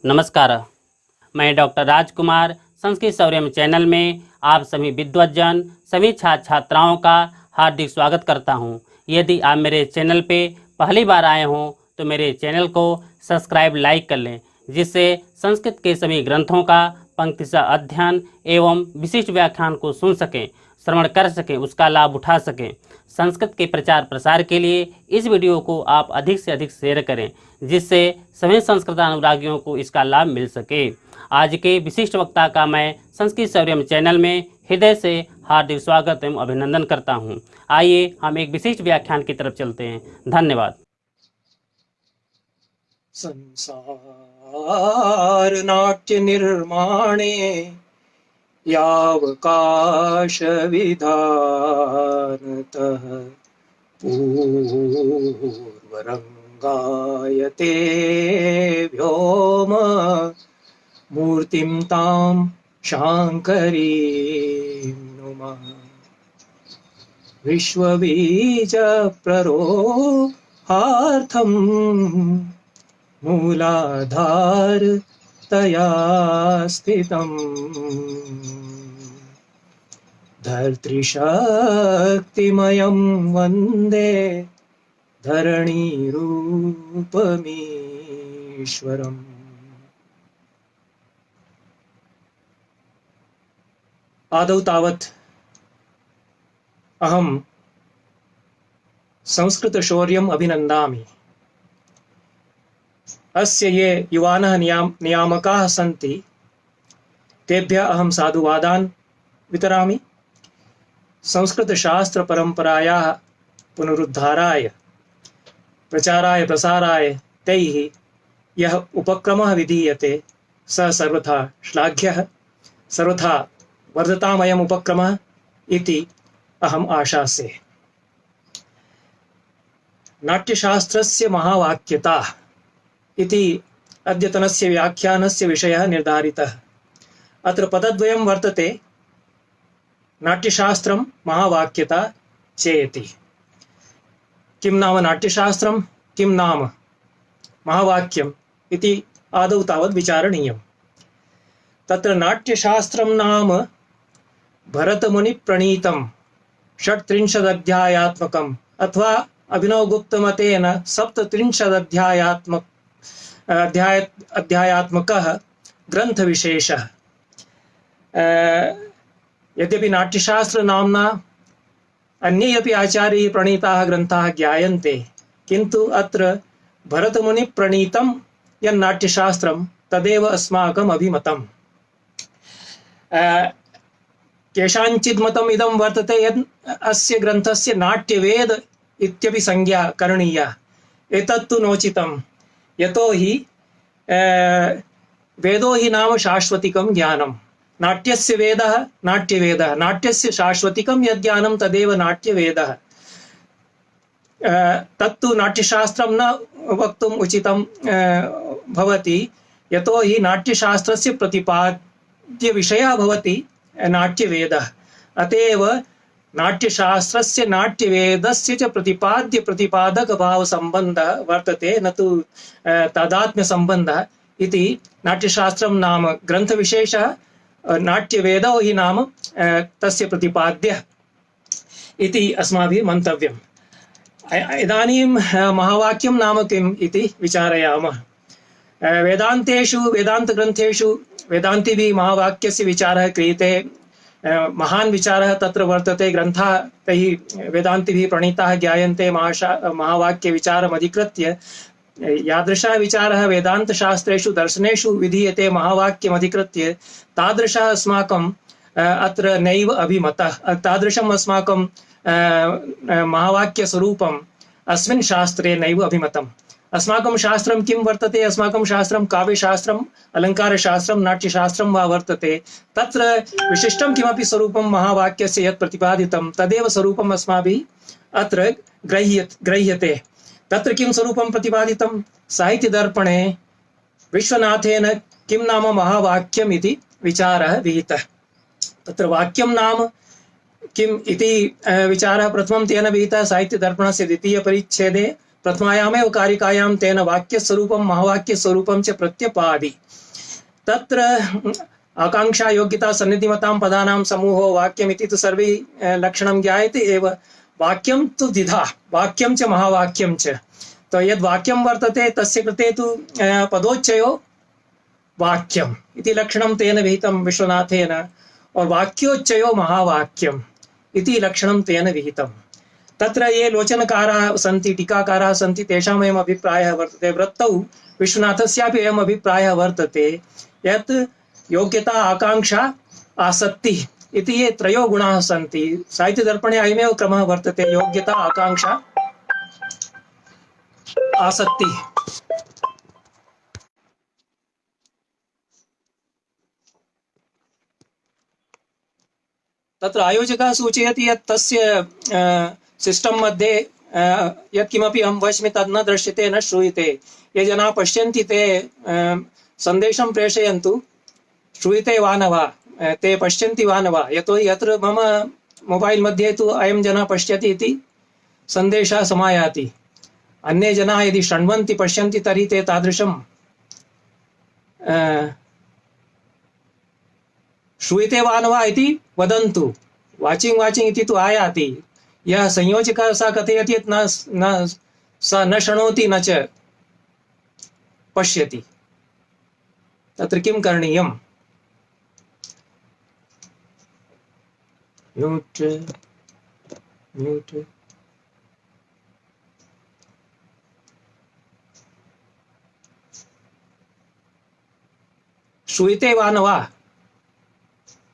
नमस्कार। मैं डॉक्टर राजकुमार संस्कृत सौर्यम चैनल में आप सभी विद्वज्जन सभी छात्र छात्राओं का हार्दिक स्वागत करता हूं। यदि आप मेरे चैनल पे पहली बार आए हों तो मेरे चैनल को सब्सक्राइब लाइक कर लें, जिससे संस्कृत के सभी ग्रंथों का पंक्तिशः अध्ययन एवं विशिष्ट व्याख्यान को सुन सकें, श्रवण कर सकें, उसका लाभ उठा सकें। संस्कृत के प्रचार प्रसार के लिए इस वीडियो को आप अधिक से अधिक शेयर करें, जिससे सभी संस्कृत अनुरागियों को इसका लाभ मिल सके। आज के विशिष्ट वक्ता का मैं संस्कृत सौर्यम चैनल में हृदय से हार्दिक स्वागत एवं अभिनंदन करता हूं। आइए हम एक विशिष्ट व्याख्यान की तरफ चलते हैं। धन्यवाद। संसार नाट्य निर्माणे यावकाश विधानतः पूर्वरंगायते व्योम मूर्तिं तां शांकरीं नुमः विश्वबीज प्ररोहार्थम् मूलाधार तया स्थितम् धर्तृशक्तिमयं वन्दे धरणीरूपमीश्वरम्। आदौ तावत् अहं संस्कृतशौर्यम् अभिनन्दामि। अस्य ये युवानः नियामकाः सन्ति तेभ्यः अहं साधुवादान् वितरामि। संस्कृतशास्त्रपरम्परायाः पुनरुद्धाराय प्रचाराय प्रसाराय तैः यः उपक्रमः विधीयते सः सर्वथा श्लाघ्यः, सर्वथा वर्धतामयम् उपक्रमः इति अहम् आशासे। नाट्यशास्त्रस्य महावाक्यता इति अद्यतनस्य व्याख्यानस्य विषयः निर्धारितः। अत्र पदद्वयं वर्तते, नाट्यशास्त्रं महावाक्यता चेति। किं नाम नाट्यशास्त्रं, किं नाम महावाक्यम् इति आदौ तावत् विचारणीयम्। तत्र नाट्यशास्त्रं नाम भरतमुनिप्रणीतं 36 अध्यायात्मकम् अथवा अभिनवगुप्तमतेन 37 अध्यायात्मकः ग्रन्थविशेषः। यद्यपि नाट्यशास्त्र नाम्ना अन्ये अपि आचार्यैः प्रणीताः ग्रन्थाः ज्ञायन्ते, किन्तु अत्र भरतमुनिप्रणीतं यन्नाट्यशास्त्रं तदेव अस्माकम् अभिमतम्। केषाञ्चित् मतम् इदं वर्तते यत् अस्य ग्रन्थस्य नाट्यवेद इत्यपि संज्ञा करणीया। एतत्तु नोचितं, यतो हि वेदो हि नाम शाश्वतिकं ज्ञानं। नाट्यस्य वेदः नाट्यवेदः, नाट्यस्य शाश्वतिकं यज्ञानं तदेव नाट्यवेदः। तत्तु नाट्यशास्त्रं न वक्तुम् उचितं भवति, यतो हि नाट्यशास्त्रस्य प्रतिपाद्य विषयः भवति नाट्यवेदः। अतएव नाट्यशास्त्रस्य नाट्यवेदस्य च प्रतिपाद्य प्रतिपादक भाव संबंधः वर्तते, न तु तादात्म्य संबंधः इति। नाट्यशास्त्रं नाम ग्रंथविशेषः, नाट्यवेदो हि नाम तस्य प्रतिपाद्यः इति अस्माभिः मन्तव्यम्। इदानीं महावाक्यं नाम किम् इति विचारयामः। वेदान्तेषु वेदान्तग्रन्थेषु वेदान्तिभिः महावाक्यस्य विचारः क्रियते। महान् विचारः तत्र वर्तते। ग्रन्थाः तैः वेदान्तिभिः प्रणीताः ज्ञायन्ते महावाक्यविचारम् अधिकृत्य। यादृशः विचारः वेदान्तशास्त्रेषु दर्शनेषु विधीयते महावाक्यम् अधिकृत्य, तादृशः अस्माकम् अत्र नैव अभिमतः। तादृशम् अस्माकं महावाक्यस्वरूपम् अस्मिन् शास्त्रे नैव अभिमतम्। अस्माकं शास्त्रं किं वर्तते? अस्माकं शास्त्रं काव्यशास्त्रम्, अलङ्कारशास्त्रं, नाट्यशास्त्रं वा वर्तते। तत्र विशिष्टं किमपि स्वरूपं महावाक्यस्य यत् प्रतिपादितं तदेव स्वरूपम् अस्माभिः अत्र ग्रह्यते। तत्र किं स्वरूपं प्रतिपादितं? साहित्यदर्पणे विश्वनाथेन किं नाम महावाक्यम् इति विचारः विहितः। तत्र वाक्यं नाम किम् इति विचारः प्रथमं तेन विहितः साहित्यदर्पणस्य 2. परिच्छेदे प्रथमायामेव कारिकायां तेन वाक्यस्वरूपं महावाक्यस्वरूपं च प्रत्यपादि। तत्र आकांक्षा योग्यता सन्निधिमतां पदानां समूहो वाक्यमिति तु सर्वे लक्षणं ज्ञायते एव। वाक्यं तु द्विधा, वाक्यं च महावाक्यं च। तो यद् वाक्यं वर्तते तस्य कृते तु पदोच्चयो वाक्यम् इति लक्षणं तेन विहितं विश्वनाथेन, और वाक्योच्चयो महावाक्यम् इति लक्षणं तेन विहितं। तत्र ये लोचनकाराः सन्ति, टीकाकाराः सन्ति, तेषामेव अभिप्रायः वर्तते। वृत्तौ विश्वनाथस्यापि एवम् अभिप्रायः वर्तते यत् योग्यता, आकांक्षा, आसक्तिः इति ये त्रयो गुणाः सन्ति। साहित्यदर्पणे अयमेव क्रमः वर्तते, योग्यता, आकांक्षा, आसक्तिः। तत्र आयोजकः सूचयति यत् तस्य सिस्टम् मध्ये यत्किमपि अहं वच्मि तद् न दृश्यते, न श्रूयते। ये जनाः पश्यन्ति ते सन्देशं प्रेषयन्तु, श्रूयते वा न वा, ते पश्यन्ति वा न वा। यतोहि यत्र मम मोबैल् मध्ये तु अयं जनः पश्यति इति सन्देशः समायाति। अन्ये जनाः यदि शृण्वन्ति, पश्यन्ति, तर्हि ते तादृशं श्रूयते वा न वा इति वदन्तु। वाचिंग इति तु आयाति। यः संयोजकः सः कथयति यत् स न शृणोति न च पश्यति। तत्र किं करणीयम्? म्यूट् म्यूट् श्रूयते वा न वा?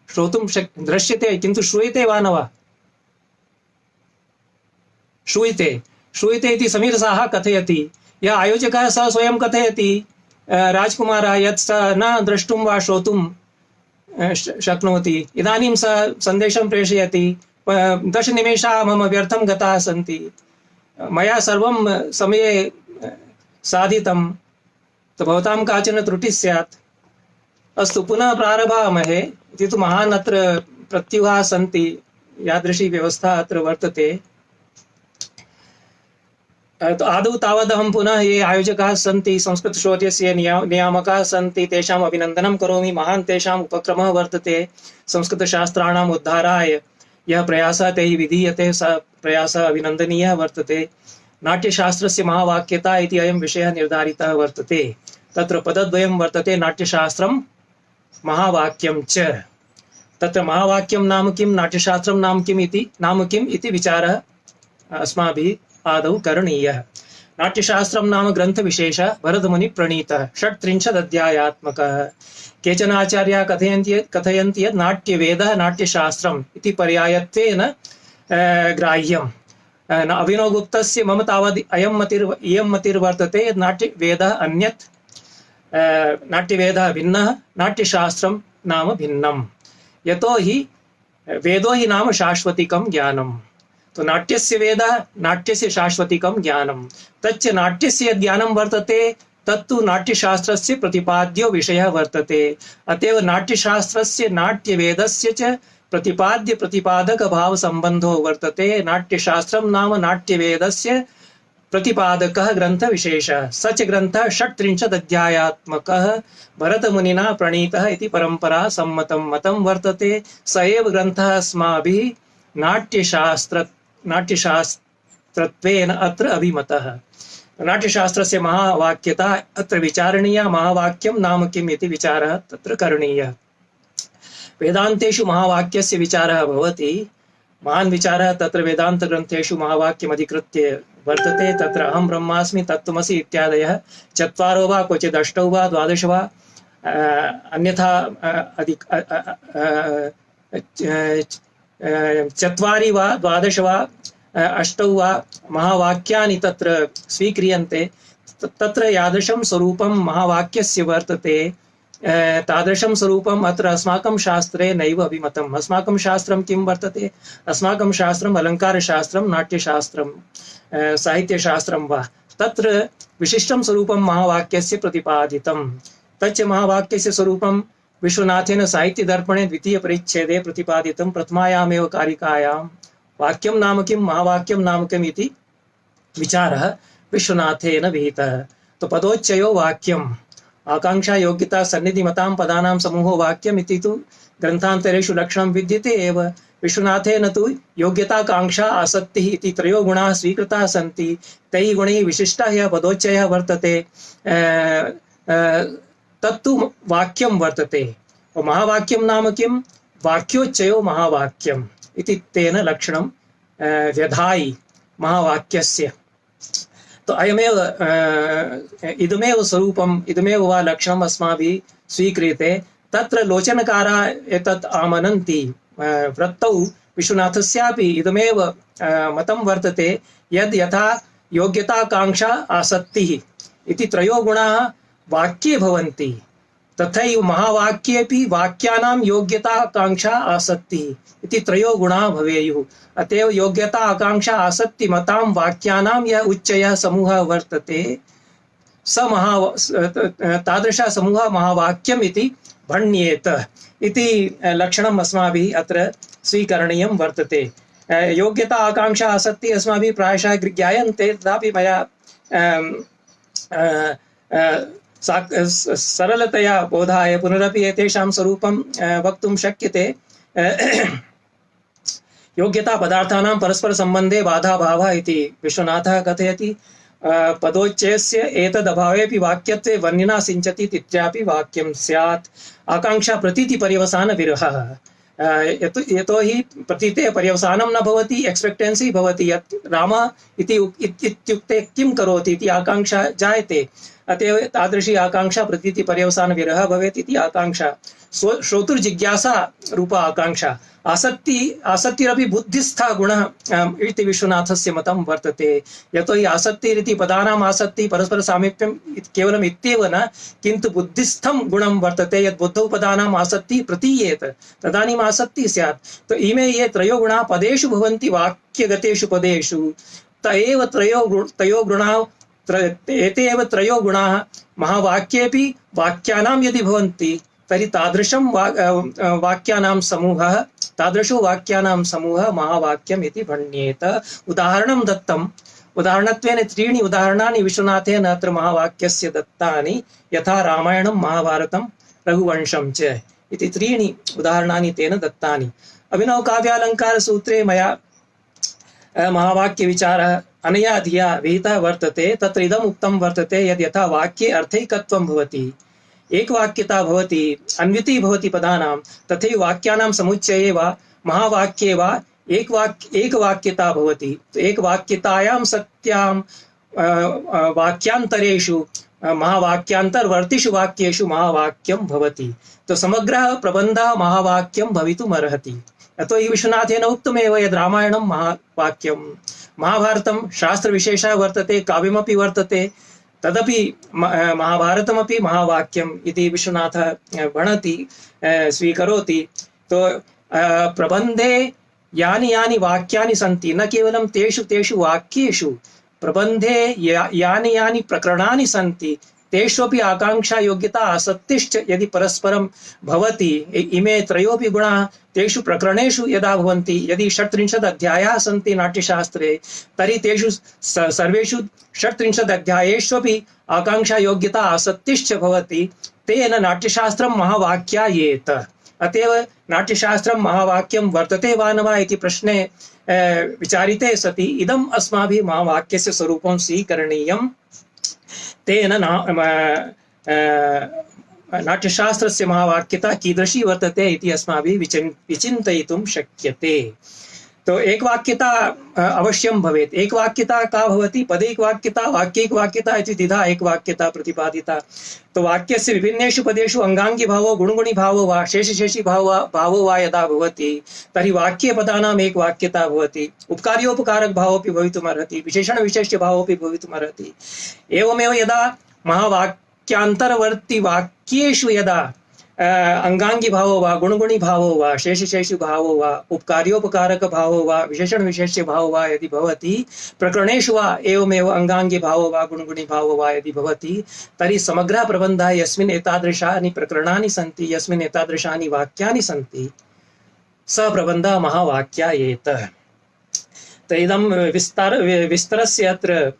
श्रोतुं दृश्यते किन्तु श्रूयते वा न वा? श्रूयते इति समीरसाः कथयति। यः आयोजकः सः स्वयं कथयति, राजकुमारः, यत् सः न द्रष्टुं वा श्रोतुं शक्नोति। इदानीं सः सन्देशं प्रेषयति, 10 निमेषाः मम व्यर्थं गताः सन्ति, मया सर्वं समये साधितं, तो भवतां काचन त्रुटिः स्यात्। अस्तु, पुनः प्रारभामहे इति तु महान् अत्र प्रत्युहाः सन्ति, यादृशी व्यवस्था अत्र वर्तते। तो आदौ तावदहं पुनः ये आयोजकाः सन्ति, संस्कृतशोधस्य नियामकाः सन्ति, तेषाम् अभिनन्दनं करोमि। महान् तेषाम् उपक्रमः वर्तते संस्कृतशास्त्राणाम् उद्धाराय। यः प्रयासः तैः विधीयते सः प्रयासः अभिनन्दनीयः वर्तते। नाट्यशास्त्रस्य महावाक्यता इति अयं विषयः निर्धारितः वर्तते। तत्र पदद्वयं वर्तते, नाट्यशास्त्रं महावाक्यं च। तत्र महावाक्यं नाम किं, नाट्यशास्त्रं नाम किम् इति विचारः अस्माभिः आदौ करणीयः। नाट्यशास्त्रं नाम ग्रन्थविशेषः भरतमुनिः प्रणीतः, 36 अध्यायात्मकः। केचन आचार्याः कथयन्ति यत् नाट्यवेदः नाट्यशास्त्रम् इति पर्यायत्वेन ग्राह्यम्। अभिनवगुप्तस्य मम तावद् इयं मतिर्वर्तते यत् नाट्यवेदः अन्यत्, नाट्यवेदः भिन्नः, नाट्यशास्त्रं नाम भिन्नम्। यतोहि वेदो हि नाम शाश्वतिकं ज्ञानम्। तो नाट्यस्य वेदः, नाट्यस्य शाश्वतिकं ज्ञानं। तच्च नाट्यस्य ज्ञानं वर्तते तत्तु नाट्यशास्त्रस्य प्रतिपाद्यो विषयः वर्तते। अतएव नाट्यशास्त्रस्य नाट्यवेदस्य च प्रतिपाद्य प्रतिपादक भाव संबंधो वर्तते। नाट्यशास्त्रं नाम नाट्यवेदस्य प्रतिपादकः ग्रन्थविशेषः। स च ग्रन्थः 36 अध्यायात्मकः भरतमुनिना प्रणीतः इति परंपरा सम्मतं मतं वर्तते। स एव ग्रन्थः अस्माभिः नाट्यशास्त्रत्वेन अत्र अभिमतः। नाट्यशास्त्रस्य महावाक्यता अत्र विचारणीया। महावाक्यं नाम किम् इति विचारः तत्र करणीयः। वेदान्तेषु महावाक्यस्य विचारः भवति। महान् विचारः तत्र वेदान्तग्रन्थेषु महावाक्यमधिकृत्य वर्तते। तत्र अहं ब्रह्मास्मि, तत्त्वमसि इत्यादयः 4 वा क्वचित् 8 वा 12 वा अन्यथा 4 वा 12 वा 8 वा महावाक्यानि तत्र स्वीक्रियन्ते। तत्र यादृशं स्वरूपं महावाक्यस्य वर्तते, तादृशं स्वरूपम् अत्र अस्माकं शास्त्रे नैव अभिमतम्। अस्माकं शास्त्रं किं वर्तते? अस्माकं शास्त्रम् अलङ्कारशास्त्रं, नाट्यशास्त्रं, साहित्यशास्त्रं वा। तत्र विशिष्टं स्वरूपं महावाक्यस्य प्रतिपादितं। तच्च महावाक्यस्य स्वरूपं विश्वनाथेन साहित्यदर्पणे 2 परिच्छेदे प्रतिपादितं। प्रथमायामेव कारिकायां वाक्यं नाम किं, महावाक्यं नाम किम् इति विचारः विश्वनाथेन विहितः। तो पदोच्चयो वाक्यम्, आकांक्षा योग्यता सन्निधिमतां पदानां समूहो वाक्यम् इति तु ग्रन्थान्तरेषु लक्षणं विद्यते एव। विश्वनाथेन तु योग्यताकांक्षा आसक्तिः इति त्रयो गुणाः स्वीकृताः सन्ति। तैः गुणैः विशिष्टः यः पदोच्चयः वर्तते तत्तु वाक्यं वर्तते। महावाक्यं नाम किं? वाक्योच्चयो महावाक्यम् इति तेन लक्षणं व्यधायि महावाक्यस्य। तो अयमेव इदमेव स्वरूपम्, इदमेव वा लक्षणम् अस्माभिः स्वीक्रियते। तत्र लोचनकाराः एतत् आमनन्ति। वृत्तौ विश्वनाथस्यापि इदमेव मतं वर्तते यद् यथा योग्यताकांक्षा आसक्तिः इति त्रयो गुणाः वाक्ये भवन्ति, तथैव महावाक्येऽपि वाक्यानां योग्यता आकांक्षा आसक्तिः इति त्रयो गुणाः भवेयुः। अतएव योग्यता आकांक्षा आसक्ति मतां वाक्यानां यः उच्चयः समूहः वर्तते स तादृशः समूहः महावाक्यम् इति भण्येत इति लक्षणम् अस्माभिः अत्र स्वीकरणीयं वर्तते। योग्यता आकांक्षा आसक्ति अस्माभिः प्रायशः ज्ञायन्ते, तथापि मया सरलतया बोधाय पुनरपि एतेषां स्वरूपं वक्तुं शक्यते। योग्यता पदार्थानां परस्पर सम्बन्धे बाधाभावः इति विश्वनाथः कथयति। पदोच्चयस्य एतदभावेऽपि वाक्यत्वे वर्णिना सिञ्चति इत्यापि वाक्यं स्यात्। आकांक्षा प्रतीति पर्यवसान विरहः। यतोहि प्रतीते पर्यवसानं न भवति, एक्सपेक्टेन्सी भवति यत् रामः इत्युक्ते किं करोति इति आकांक्षा जायते। अतएव तादृशी आकांक्षा प्रतीति पर्यवसान विरह भवेत् इति आकांक्षा। श्रोतुर्जिज्ञासा रूपा आकांक्षा। आसक्तिरपि बुद्धिस्था गुणः इति विश्वनाथस्य मतं वर्तते। यतोहि आसक्तिरिति पदानाम् आसक्तिः परस्पर सामीप्यं केवलम् इत्येव न, किन्तु बुद्धिस्थं गुणं वर्तते यत् बुद्धौ पदानाम् आसक्तिः प्रतीयेत, तदानीम् आसक्तिः स्यात्। तो इमे ये त्रयो गुणाः पदेषु भवन्ति वाक्यगतेषु पदेषु, एते एव त्रयो गुणाः महावाक्येऽपि वाक्यानां यदि भवन्ति तर्हि तादृशो वाक्यानां समूहः महावाक्यम् इति भण्येत। उदाहरणं दत्तम्। उदाहरणत्वेन त्रीणि उदाहरणानि विश्वनाथेन अत्र महावाक्यस्य दत्तानि, यथा रामायणं, महाभारतं, रघुवंशं च इति त्रीणि उदाहरणानि तेन दत्तानि। अभिनवकाव्यालङ्कारसूत्रे मया महावाक्यविचारः अनया धिया विहितः वर्तते। तत्र इदम् उक्तं वर्तते यद् यथा वाक्ये अर्थैकत्वं भवति, एकवाक्यता भवति, अन्वितिः भवति पदानां, तथैव वाक्यानां समुच्चये वा महावाक्ये वा एकवाक्यता भवति। एकवाक्यतायां सत्यां वाक्यांतरेषु महावाक्यांतर्वर्तिषु वाक्येषु महावाक्यं भवति। तो समग्रः प्रबन्धः महावाक्यं भवितुमर्हति। अतो हि विश्वनाथेन उक्तमेव यद् रामायणं महावाक्यं, महाभारतं शास्त्रविशेषः वर्तते, काव्यमपि वर्तते, तदपि महाभारतमपि महावाक्यम् इति विश्वनाथः भणति, स्वीकरोति। तो प्रबन्धे यानि यानि वाक्यानि सन्ति, न केवलं तेषु वाक्येषु, प्रबन्धे यानि यानि प्रकरणानि सन्ति तेष्वपि आकांक्षा योग्यता आसक्तिश्च यदि परस्परं भवति, इमे त्रयोपि गुणाः तेषु प्रकरणेषु यदा भवन्ति, यदि 36 अध्यायाः सन्ति नाट्यशास्त्रे, तर्हि तेषु सर्वेषु 36 अध्यायेष्वपि आकांक्षा योग्यता आसक्तिश्च भवति, तेन नाट्यशास्त्रं महावाक्यायेत। अतएव नाट्यशास्त्रं महावाक्यं वर्तते वा न वा इति प्रश्ने विचारिते सति इदम् अस्माभिः महावाक्यस्य स्वरूपं स्वीकरणीयम्। तेन नाट्यशास्त्रस्य महावाक्यता कीदृशी वर्तते इति अस्माभिः विचिन्तयितुं शक्यते। तो एकवाक्यता अवश्यं भवेत्। एकवाक्यता का भवति? पदैकवाक्यता, वाक्यैकवाक्यता इति द्विधा एकवाक्यता प्रतिपादिता। तो वाक्यस्य विभिन्नेषु पदेषु अंगांगी भावो, गुणगुणी भावो वा शेषशेषी भावो वा यदा भवति, तर्हि वाक्यपदानाम् एकवाक्यता भवति। उपकार्योपकारक भावोऽपि भवितुमर्हति, विशेषण विशेष्य भावोऽपि भवितुमर्हति। एवमेव यदा महावाक्यान्तरवर्ती वाक्येषु यदा अंगांगी भावो वा, गुणगुणी भावो वा, शेषशेषु भावो वा, उपकार्योपकारक भावो वा, विशेषण विशेष्य भावो वा यदि भवति, प्रकरणेषु वा एवमेव अंगांगी भावो वा, गुणगुणी भावो वा यदि भवति, तर्हि समग्रः प्रबन्धः यस्मिन् एतादृशानि प्रकरणानि सन्ति, यस्मिन् एतादृशानि वाक्यानि सन्ति, स प्रबन्धः महावाक्यायेत। तो इदं विस्तरस्य अत्र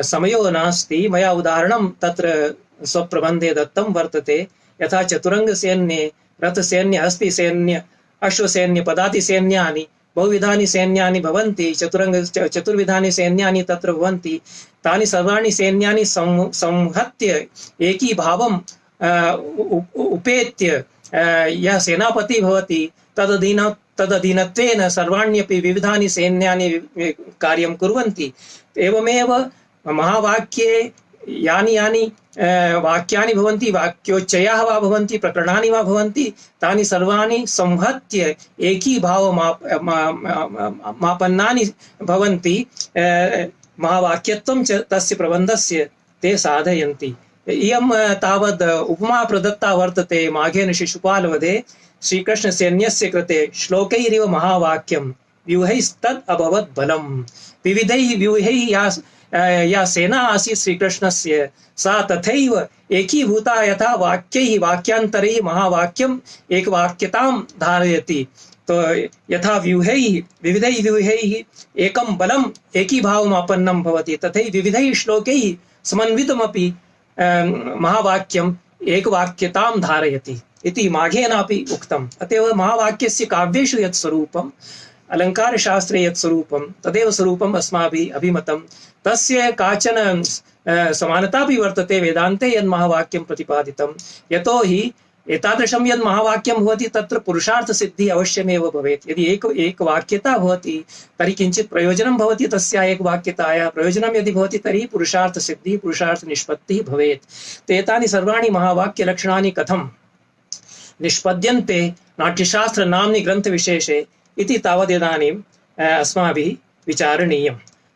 समयो नास्ति। मया उदाहरणं तत्र स्वप्रबन्धे दत्तं वर्तते। यथा चतुरङ्गसैन्ये रथसैन्य हस्तिसैन्य अश्वसैन्य पदातिसैन्यानि बहुविधानि सैन्यानि भवन्ति। चतुर्विधानि सैन्यानि तत्र भवन्ति। तानि सर्वाणि सैन्यानि संहत्य एकीभावं उपेत्य यः सेनापति भवति तदधीनत्वेन सर्वाण्यपि विविधानि सैन्यानि कार्यं कुर्वन्ति। एवमेव महावाक्ये यानि यानि वाक्यानि भवन्ति, वाक्योच्चयाः वा भवन्ति, प्रकरणानि वा भवन्ति, तानि सर्वाणि संहत्य एकीभावमापन्नानि भवन्ति। महावाक्यत्वं च तस्य प्रबन्धस्य ते साधयन्ति। इयं तावद् उपमा प्रदत्ता वर्तते माघेन शिशुपालवधे। श्रीकृष्णसैन्यस्य कृते श्लोकैरिव महावाक्यं व्यूहैस्तद् अभवत् बलम्। विविधैः व्यूहैः या सेना आसीत् श्रीकृष्णस्य सा तथैव एकीभूता यथा वाक्यैः वाक्यान्तरैः महावाक्यम् एकवाक्यतां धारयति। तो यथा व्यूहैः विविधैः व्यूहैः एकं बलम् एकीभावमापन्नं भवति, तथैव विविधैः श्लोकैः समन्वितमपि महावाक्यम् एकवाक्यतां धारयति इति माघेनापि उक्तम्। अतएव महावाक्यस्य काव्येषु यत् स्वरूपम्, अलङ्कारशास्त्रे यत् स्वरूपं, तदेव स्वरूपम् अस्माभिः अभिमतं। तस्य काचन समानता अपि वर्तते वेदान्ते यन् महावाक्यं प्रतिपादितं। यतोहि एतादृशं यद् महावाक्यं भवति तत्र पुरुषार्थसिद्धिः अवश्यमेव भवेत्। यदि एकवाक्यता भवति तर्हि किञ्चित् प्रयोजनं भवति। तस्या एकवाक्यतायाः प्रयोजनं यदि भवति तर्हि पुरुषार्थसिद्धिः पुरुषार्थनिष्पत्तिः भवेत्। एतानि सर्वाणि महावाक्यलक्षणानि कथं निष्पद्यन्ते नाट्यशास्त्र नाम्नि ग्रन्थविशेषे इति तावदिदानीम् अस्माभिः विचारणीयं।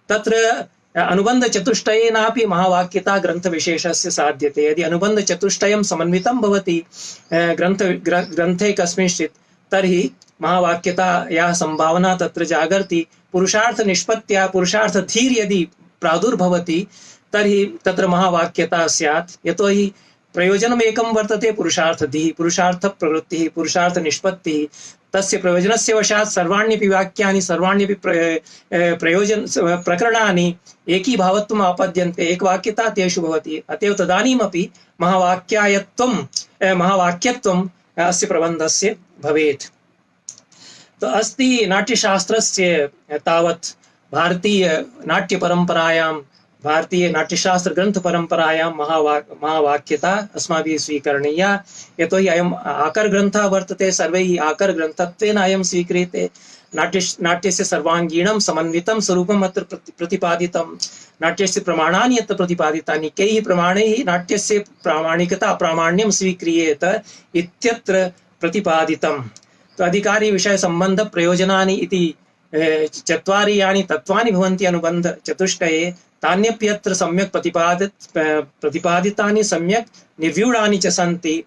तत्र अनुबन्धचतुष्टयेनापि महावाक्यता ग्रन्थविशेषस्य साध्यते। यदि अनुबन्धचतुष्टयं समन्वितं भवति ग्रन्थे कस्मिंश्चित् तर्हि महावाक्यतायाः संभावना तत्र जागर्ति। पुरुषार्थनिष्पत्त्या पुरुषार्थधीर् यदि प्रादुर्भवति तर्हि तत्र महावाक्यता स्यात्। यतोहि प्रयोजनम् एकं वर्तते पुरुषार्थधीः, पुरुषार्थप्रवृत्तिः, पुरुषार्थनिष्पत्तिः। तस्य प्रयोजनस्य वशात् सर्वाण्यपि वाक्यानि सर्वाण्यपि प्रकरणानि एकीभावत्वम् आपद्यन्ते, एकवाक्यता तेषु भवति। अतएव तदानीमपि महावाक्यत्वम् अस्य प्रबन्धस्य भवेत्। तो अस्ति नाट्यशास्त्रस्य तावत् भारतीय नाट्यपरम्परायां, भारतीय नाट्यशास्त्र ग्रन्थपरम्परायां महावाक्यता अस्माभिः स्वीकरणीया। यतोहि अयम् आकरग्रन्थः वर्तते, सर्वैः आकरग्रन्थत्वेन अयं स्वीक्रियते। नाट्यस्य सर्वाङ्गीणं समन्वितं स्वरूपम् अत्र प्रतिपादितं। नाट्यस्य प्रमाणानि अत्र प्रतिपादितानि। कैः प्रमाणैः नाट्यस्य प्रामाणिकता प्रामाण्यं स्वीक्रियेत इत्यत्र प्रतिपादितं। तो अधिकारी विषय संबंध प्रयोजनानि इति चत्वारि यानि तत्त्वानि भवन्ति अनुबन्धचतुष्टये, तान्यप्यत्र सम्यक् प्रतिपादितानि सम्यक् निर्व्यूढानि च सन्ति।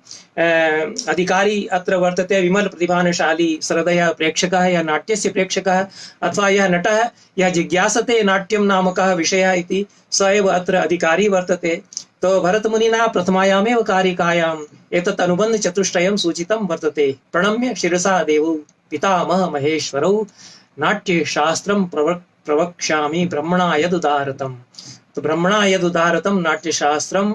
अधिकारी अत्र वर्तते विमल प्रतिभाशाली सरदयः प्रेक्षकः, यः नाट्यस्य प्रेक्षकः, अथवा यः नटः यः जिज्ञासते नाट्यं नामकः विषयः इति, स एव अत्र अधिकारी वर्तते। तो भरतमुनिना प्रथमायामेव कारिकायाम् एतत् अनुबन्धचतुष्टयं सूचितं वर्तते। प्रणम्य शिरसा देवौ पितामह महेश्वरौ नाट्यशास्त्रं प्रवक्ष्यामि ब्रह्मणा यदुदारतम्। तो ब्रह्मणा यदुदारतं नाट्यशास्त्रं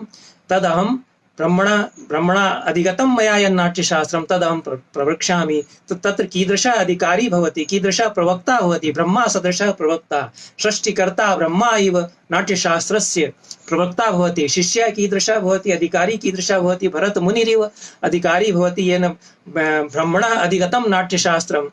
तदहं ब्रह्मणा अधिगतं मया यन्नाट्यशास्त्रं तदहं प्रवक्ष्यामि। तो तत्र कीदृशः अधिकारी भवति, कीदृशः प्रवक्ता भवति। ब्रह्मा सदृशः प्रवक्ता, सृष्टिकर्ता ब्रह्मा इव नाट्यशास्त्रस्य प्रवक्ता भवति। शिष्यः कीदृशः भवति, अधिकारी कीदृशः भवति। भरतमुनिरिव अधिकारी भवति येन ब्रह्मणः अधिगतं नाट्यशास्त्रं।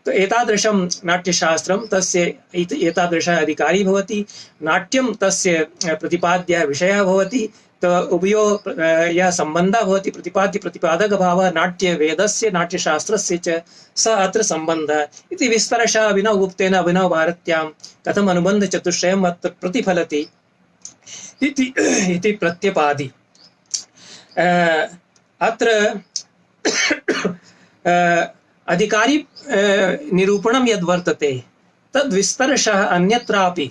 तो एतादृशं नाट्यशास्त्रं तस्य एतादृशः अधिकारी भवति। नाट्यं तस्य प्रतिपाद्यः विषयः भवति। तो उभयोः यः सम्बन्धः भवति, प्रतिपाद्य प्रतिपादकभावः नाट्यवेदस्य नाट्यशास्त्रस्य च स अत्र सम्बन्धः इति विस्तरशः अभिनव गुप्तेन अभिनवभारत्यां कथम् अनुबन्धचतुष्टयम् अत्र प्रतिफलति इति प्रत्यपादि। अत्र अधिकारी निरूपणं यद् वर्तते तद् विस्तरशः अन्यत्रापि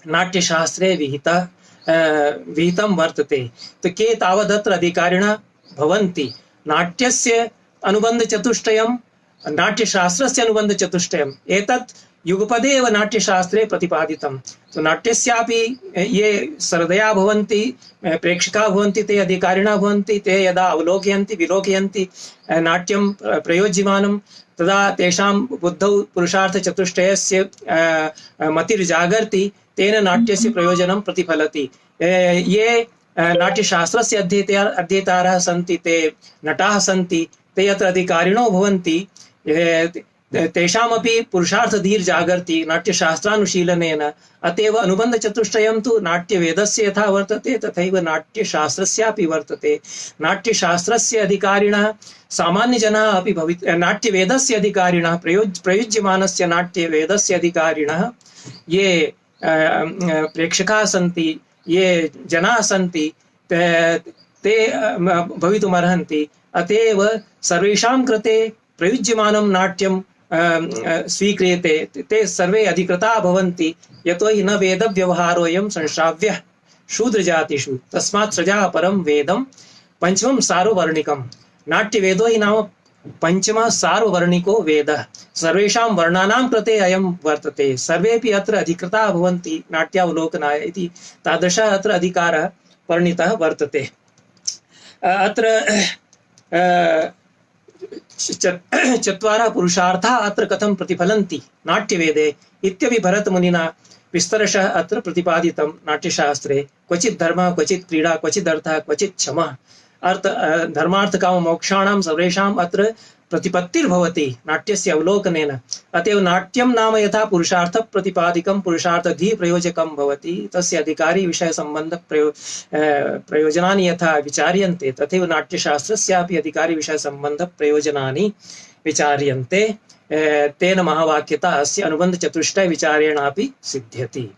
नाट्यशास्त्रे विहितं वर्तते। तो के तावदत्र अधिकारिणः भवन्ति। नाट्यस्य अनुबन्धचतुष्टयं, नाट्यशास्त्रस्य अनुबन्धचतुष्टयम् एतत् युगपदे एव नाट्यशास्त्रे प्रतिपादितं। तो नाट्यस्यापि ये सरदया भवन्ति, प्रेक्षकाः भवन्ति, ते अधिकारिणः भवन्ति, ते यदा अवलोकयन्ति विलोकयन्ति नाट्यं प्रयोज्यमानं, तदा तेषां बुद्धौ पुरुषार्थचतुष्टयस्य मतिर्जागर्ति, तेन नाट्यस्य प्रयोजनं प्रतिफलति। ये नाट्यशास्त्रस्य अध्येतारः सन्ति, ते नटाः सन्ति, ते यत्र अधिकारिणो भवन्ति, तेषामपि पुरुषार्थधीर्जागर्ति नाट्यशास्त्रानुशीलनेन। अतएव अनुबन्धचतुष्टयं तु नाट्यवेदस्य यथा वर्तते तथैव नाट्यशास्त्रस्यापि वर्तते। नाट्यशास्त्रस्य अधिकारिणः सामान्यजनाः अपि नाट्यवेदस्य अधिकारिणः, प्रयुज्यमानस्य नाट्यवेदस्य अधिकारिणः ये प्रेक्षकाः सन्ति, ये जनाः सन्ति, ते भवितुमर्हन्ति। अतएव सर्वेषां कृते प्रयुज्यमानं नाट्यं स्वीक्रियते, ते सर्वे अधिकृताः भवन्ति। यतोहि न वेदव्यवहारोऽयं संश्राव्यः शूद्रजातिषु, तस्मात् सृजा परं वेदं पंचमं सार्ववर्णिकं। नाट्यवेदो हि नाम पंचमः सार्ववर्णिको वेदः। सर्वेषां वर्णानां कृते अयं वर्तते। सर्वेपि अत्र अधिकृताः भवन्ति नाट्यावलोकनाय इति, तादृशः अत्र अधिकारः वर्णितः वर्तते। अत्र चत्वारः पुरुषार्थाः अत्र कथं प्रतिफलन्ति नाट्यवेदे इत्यपि भरतमुनिना विस्तरशः अत्र प्रतिपादितं नाट्यशास्त्रे। क्वचित् धर्मः, क्वचित् क्रीडा, क्वचिदर्थः, क्वचित् क्षमः। धर्मार्थकाममोक्षाणां सर्वेषाम् अत्र प्रतिपत्तिर्भवति नाट्यस्य अवलोकनेन। अतएव नाट्यं नाम यथा पुरुषार्थप्रतिपादिकं पुरुषार्थधीप्रयोजकं भवति, तस्य अधिकारी विषयसम्बन्ध प्रयोजनानि यथा विचार्यन्ते, तथैव नाट्यशास्त्रस्यापि अधिकारी विषयसम्बन्ध प्रयोजनानि विचार्यन्ते। तेन महावाक्यता अस्य अनुबन्धचतुष्टय विचारेणापि सिद्ध्यति।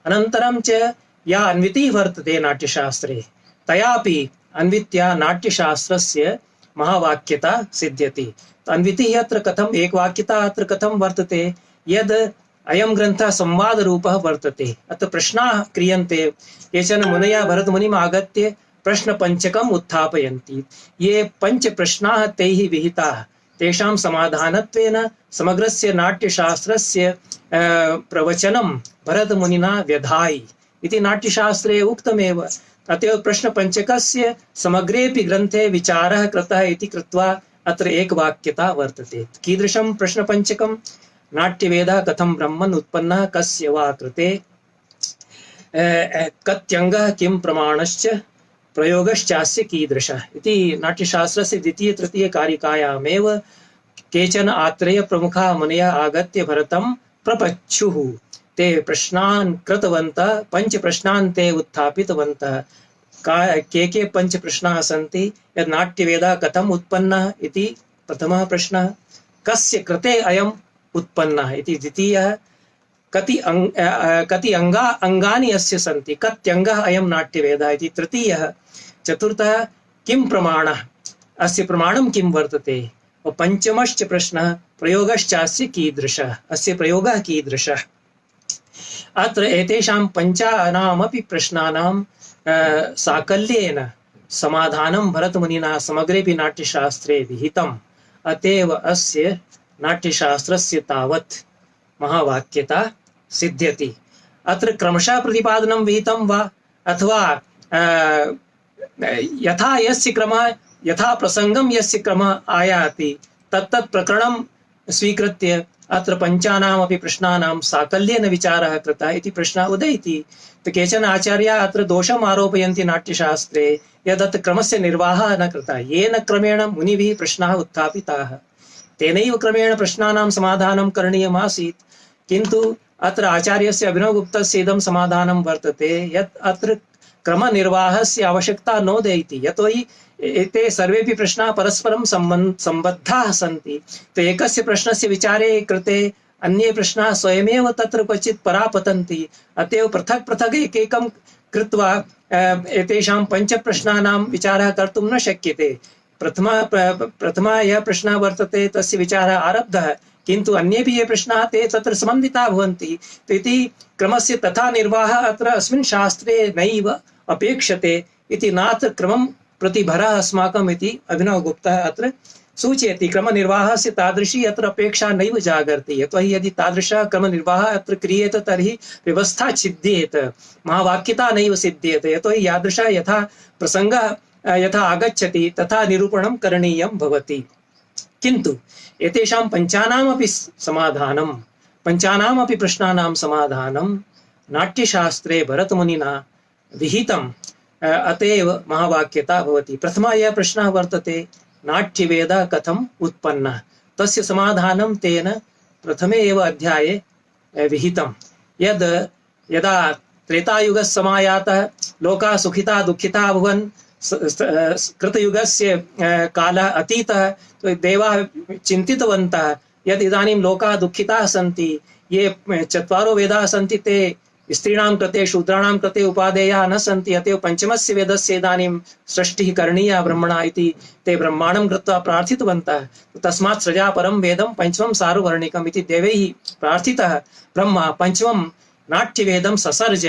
अनन्तरं च या अन्वितिः वर्तते नाट्यशास्त्रे, तयापि अन्वित्या नाट्यशास्त्रस्य महावाक्यता सिद्ध्यति। अन्वितिः अत्र कथम्, एकवाक्यता अत्र कथं वर्तते, यद् अयं ग्रन्थः संवादरूपः वर्तते। अत्र प्रश्नाः क्रियन्ते। केचन मुनयः भरतमुनिम् आगत्य प्रश्नपञ्चकम् उत्थापयन्ति। ये पञ्चप्रश्नाः तैः विहिताः, तेषां समाधानत्वेन समग्रस्य नाट्यशास्त्रस्य प्रवचनं भरतमुनिना व्यधायि इति नाट्यशास्त्रे उक्तमेव। अतएव प्रश्नपञ्चकस्य समग्रेऽपि ग्रन्थे विचारः कृतः इति कृत्वा अत्र एकवाक्यता वर्तते। कीदृशं प्रश्नपञ्चकं, नाट्यवेदः कथं ब्रह्मन् उत्पन्नः, कस्य वा कृते, कत्यङ्गः, किं प्रमाणश्च, प्रयोगश्चास्य कीदृशः इति नाट्यशास्त्रस्य द्वितीय तृतीय कारिकायामेव केचन आत्रेय प्रमुखाः मुनयः आगत्य भरतं प्रपच्छुः। ते प्रश्नान् कृतवन्तः, पंच प्रश्नान् ते उत्थापितवन्तः। के पंच प्रश्नाः सन्ति, यत् नाट्यवेदः कथम् उत्पन्नः इति प्रथमः प्रश्नः, कस्य कृते अयम् उत्पन्नः इति द्वितीयः, कति अंगानि अस्य सन्ति, कत्यङ्गः अयं नाट्यवेदः इति तृतीयः, चतुर्थः किं प्रमाणः, अस्य प्रमाणं किं वर्तते, पंचमश्च प्रश्नः प्रयोगश्चास्य कीदृशः, अस्य प्रयोगः कीदृशः। अत्र एतेषां पञ्चानामपि प्रश्नानां साकल्येन समाधानं भरतमुनिना समग्रेऽपि नाट्यशास्त्रे विहितम्। अतएव अस्य नाट्यशास्त्रस्य तावत् महावाक्यता सिद्ध्यति। अत्र क्रमशः प्रतिपादनं विहितं वा अथवा यथा यस्य क्रमः, यथा प्रसंगं यस्य क्रमः आयाति तत्तत् प्रकरणं स्वीकृत्य अत्र पञ्चानामपि प्रश्नानां साकल्येन विचारः कृतः इति प्रश्नः उदेति। तो केचन आचार्याः अत्र दोषम् आरोपयन्ति नाट्यशास्त्रे, यदत्र क्रमस्य निर्वाहः न कृतः। येन क्रमेण मुनिभिः प्रश्नाः उत्थापिताः, तेनैव क्रमेण प्रश्नानां समाधानं करणीयमासीत्। किन्तु अत्र आचार्यस्य अभिनवगुप्तस्य इदं समाधानं वर्तते यत् अत्र क्रमनिर्वाहस्य आवश्यकता नोदेति। यतोहि एते सर्वेपि प्रश्नाः परस्परं सम्बद्धाः सन्ति। तो एकस्य प्रश्नस्य विचारे कृते अन्ये प्रश्नाः स्वयमेव तत्र क्वचित् परापतन्ति। अतएव पृथक् पृथक् एकैकं कृत्वा एतेषां पञ्चप्रश्नानां विचारः कर्तुं न शक्यते। प्रथमः यः प्रश्नः वर्तते तस्य विचारः आरब्धः, किन्तु अन्येपि ये प्रश्नाः ते तत्र समन्विताः भवन्ति। तो इति क्रमस्य तथा निर्वाहः अत्र अस्मिन् शास्त्रे नैव अपेक्षते इति नात्र क्रमं प्रतिभरः अस्माकम् इति अभिनवगुप्तः अत्र सूचयति क्रमनिर्वाहस्य तादृशी अत्र अपेक्षा नैव जागर्ति। यतोहि यदि तादृशः क्रमनिर्वाहः अत्र क्रियेत तर्हि व्यवस्था छिद्येत, महावाक्यता नैव सिद्ध्येत। यतोहि यादृशः यथा प्रसङ्गः यथा आगच्छति तथा निरूपणं करणीयं भवति। किन्तु एतेषां पञ्चानामपि प्रश्नानां समाधानं नाट्यशास्त्रे भरतमुनिना विहितम्, अत एव महावाक्यता भवति। प्रथमः यः प्रश्नः वर्तते, नाट्यवेदः कथम् उत्पन्नः, तस्य समाधानं तेन प्रथमे एव अध्याये विहितं। यदा त्रेतायुगः समायातः लोकाः सुखिता दुःखिता अभवन्, कृतयुगस्य कालः अतीतः, तो देवाः चिन्तितवन्तः यद् इदानीं लोकाः दुःखिताः सन्ति, ये चत्वारो वेदाः सन्ति ते स्त्रीणां कृते शूद्राणां कृते उपादेयाः न सन्ति, अतएव पञ्चमस्य वेदस्य इदानीं सृष्टिः करणीया ब्रह्मणा इति ते ब्रह्माणं कृत्वा प्रार्थितवन्तः। तस्मात् सृजा परं वेदं पञ्चमं सार्ववर्णिकम् इति देवैः प्रार्थितः ब्रह्मा पञ्चमं नाट्यवेदं ससर्ज।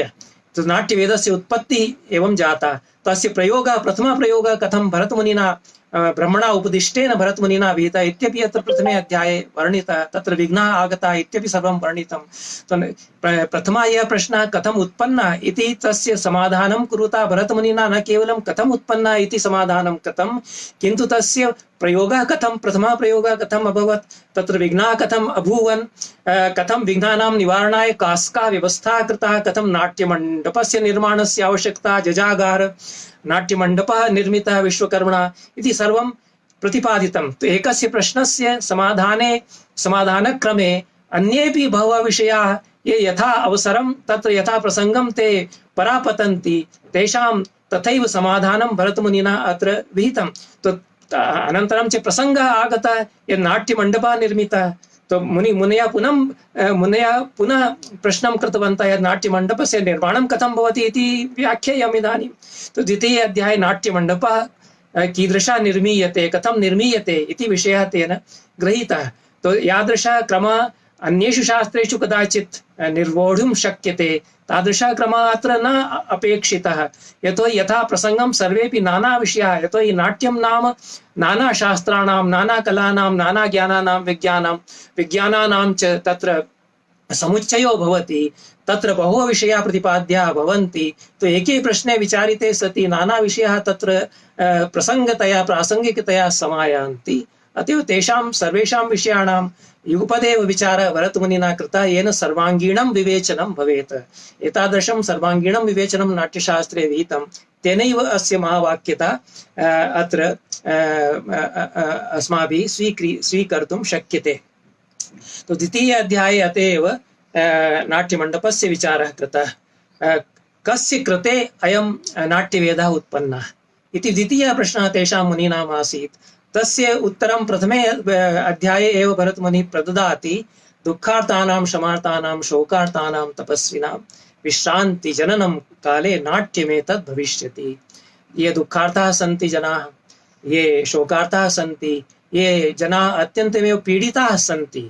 तो नाट्यवेदस्य उत्पत्तिः एवं जाता। तस्य प्रयोगः, प्रथमः प्रयोगः कथं भरतमुनिना ब्रह्मणा उपदिष्टेन भरतमुनिना विहितः इत्यपि अत्र प्रथमे अध्याये वर्णितः। तत्र विघ्नाः आगताः इत्यपि सर्वं वर्णितं। तो प्रथमः यः प्रश्नः कथम् उत्पन्नः इति तस्य समाधानं कुरुता भरतमुनिना न केवलं कथम् उत्पन्नः इति समाधानं कृतं, किन्तु तस्य प्रयोगः कथं, प्रथमः प्रयोगः कथम् अभवत्, तत्र विघ्नाः कथम् अभूवन्, कथं विघ्नानां निवारणाय कास्का व्यवस्था कृता, कथं नाट्यमण्डपस्य निर्माणस्य आवश्यकता जजागार, नाट्यमण्डपः निर्मितः विश्वकर्मणा इति सर्वं प्रतिपादितं। तो एकस्य प्रश्नस्य समाधानक्रमे अन्येपि बहवः विषयाः ये यथा अवसरं तत्र यथा प्रसङ्गं ते परापतन्ति, तेषां तथैव समाधानं भरतमुनिना अत्र विहितं। तो अनन्तरं च प्रसङ्गः आगतः यत् नाट्यमण्डपः निर्मितः। तो मुनयः पुनः प्रश्नं कृतवन्तः यत् नाट्यमण्डपस्य निर्माणं कथं भवति इति व्याख्येयम् इदानीं। तो द्वितीये अध्याये नाट्यमण्डपः कीदृशः निर्मीयते, कथं निर्मीयते इति विषयः तेन गृहीतः। तो यादृशः क्रमः अन्येषु शास्त्रेषु कदाचित् निर्वोढुं शक्यते, तादृशः क्रमः अत्र न अपेक्षितः। यतोहि यथा प्रसङ्गं सर्वेपि नाना विषयाः, यतोहि नाट्यं नाम नाना शास्त्राणां, नाना कलानां, नाना ज्ञानानां, विज्ञानानां च तत्र समुच्चयो भवति, तत्र बहवः विषयाः प्रतिपाद्याः भवन्ति। तो एके प्रश्ने विचारिते सति नाना विषयाः तत्र प्रसङ्गतया प्रासङ्गिकतया समायान्ति। अतएव तेषां सर्वेषां विषयाणां युगपदेव विचारः भरतमुनिना कृतः, येन सर्वाङ्गीणं विवेचनं भवेत्। एतादृशं सर्वाङ्गीणं विवेचनं नाट्यशास्त्रे विहितं, तेनैव अस्य महावाक्यता अत्र अस्माभिः स्वीकर्तुं शक्यते। तो द्वितीय अध्याये अत एव नाट्यमण्डपस्य विचारः कृतः। कस्य कृते अयं नाट्यवेदः उत्पन्नः इति द्वितीयः प्रश्नः तेषां मुनीनाम् आसीत्। तस्य उत्तरं प्रथमे अध्याये एव भरतमुनिः प्रददाति। दुःखार्तानां शमार्तानां शोकार्तानां तपस्विनां विश्रान्तिजननं काले नाट्यमेतद् भविष्यति। ये दुःखार्ताः सन्ति जनाः, ये शोकार्ताः सन्ति, ये जनाः अत्यन्तमेव पीडिताः सन्ति,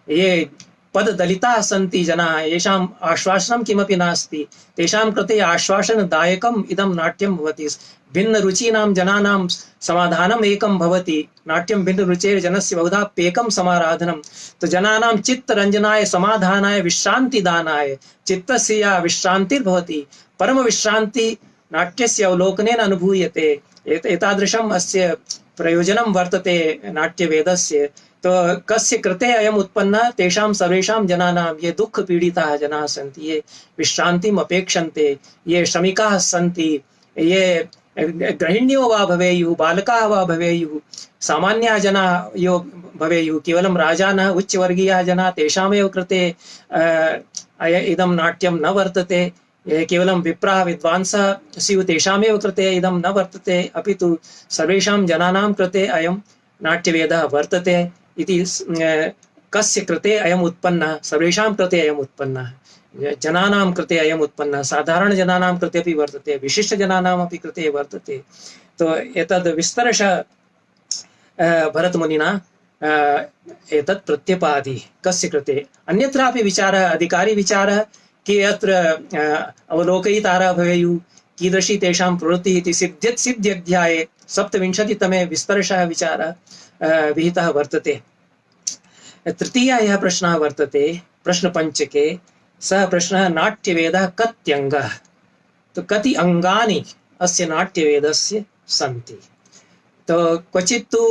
ये पददलिताः सन्ति जनाः, येषाम् आश्वासनं किमपि नास्ति, तेषां कृते आश्वासनदायकम् इदं नाट्यं भवति। भिन्नरुचीनां जनानां समाधानम् एकं भवति। नाट्यं भिन्नरुचेर्जनस्य बहुधाप्येकं समाराधनं। तो जनानां चित्तरञ्जनाय, समाधानाय, विश्रान्तिदानाय, चित्तस्य या विश्रान्तिर्भवति, परमविश्रान्ति नाट्यस्य अवलोकनेन अनुभूयते। एतादृशम् अस्य प्रयोजनं वर्तते नाट्यवेदस्य। तो कस्य कृते अयम् उत्पन्नः, तेषां सर्वेषां जनानां, ये दुःखपीडिताः जनाः सन्ति, ये विश्रान्तिम् अपेक्षन्ते, ये श्रमिकाः सन्ति, ये गृहिण्यो वा भवेयुः, बालकाः वा भवेयुः, सामान्याः जनाः यो भवेयुः, केवलं राजानः उच्चवर्गीयाः जनाः, तेषामेव कृते इदं नाट्यं न वर्तते। केवलं विप्राः विद्वांसः स्युः, तेषामेव कृते इदं न वर्तते, अपि तु सर्वेषां जनानां कृते अयं नाट्यवेदः वर्तते इति। कस्य कृते अयम् उत्पन्नः, सर्वेषां कृते अयम् उत्पन्नः, जनानां कृते अयम् उत्पन्नः, साधारणजनानां कृते अपि वर्तते, विशिष्टजनानामपि कृते वर्तते। तो एतद् विस्तरशः भरतमुनिना एतत् प्रत्यपादि कस्य कृते। अन्यत्रापि विचारः, अधिकारी विचारः, कि अत्र अवलोकयितारः भवेयुः, कीदृशी तेषां प्रवृत्तिः इति सिद्ध्यध्याये 27तमे विस्तरशः विचारः विहितः वर्तते। तृतीयः यः प्रश्नः वर्तते प्रश्नपञ्चके, सः प्रश्नः नाट्यवेदः कत्यङ्गः, तो कति अङ्गानि अस्य नाट्यवेदस्य सन्ति। तो क्वचित् तु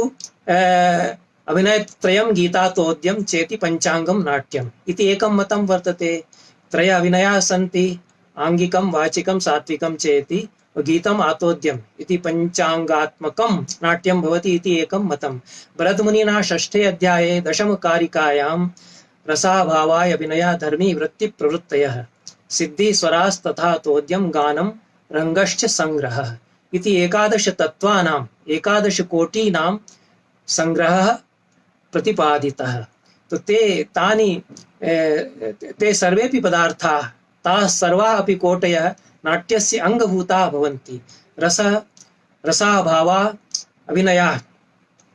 अभिनयत्रयं गीतातोद्यं चेति पञ्चाङ्गं नाट्यम् इति एकं मतं वर्तते। त्रय अभिनयाः सन्ति, आङ्गिकं वाचिकं सात्विकं चेति गीतम् आतोद्यम् इति पञ्चाङ्गात्मकं नाट्यं भवति इति एकं मतं। भरतमुनिना षष्ठे अध्याये दशमकारिकायां रसाभावाय अभिनया धर्मी वृत्तिप्रवृत्तयः सिद्धि स्वरास्तथा तोद्यं गानं रङ्गश्च संग्रहः इति 11 तत्त्वानाम् 11 कोटीनां संग्रहः प्रतिपादितः। तो ते सर्वेपि पदार्थाः, ताः सर्वाः अपि कोटयः नाट्यस्य अङ्गभूताः भवन्ति। रसाभावा अभिनया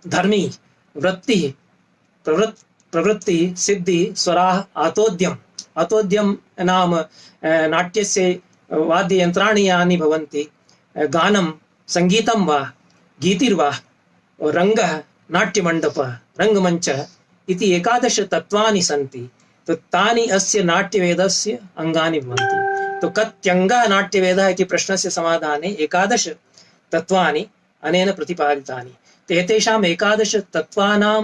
धर्मी वृत्तिः प्रवृत्ति सिद्धि स्वराः आतोद्यं नाम नाट्यस्य वाद्ययन्त्राणि यानि भवन्ति, गानं संगीतं वा गीतिर्वा, रङ्गः नाट्यमण्डपः रङ्गमञ्चः इति 11 तत्त्वानि सन्ति। तो तानि अस्य नाट्यवेदस्य अङ्गानि भवन्ति। तो कत्यङ्गः नाट्यवेदः इति प्रश्नस्य समाधाने 11 तत्त्वानि अनेन प्रतिपादितानि। एतेषाम् 11 तत्त्वानां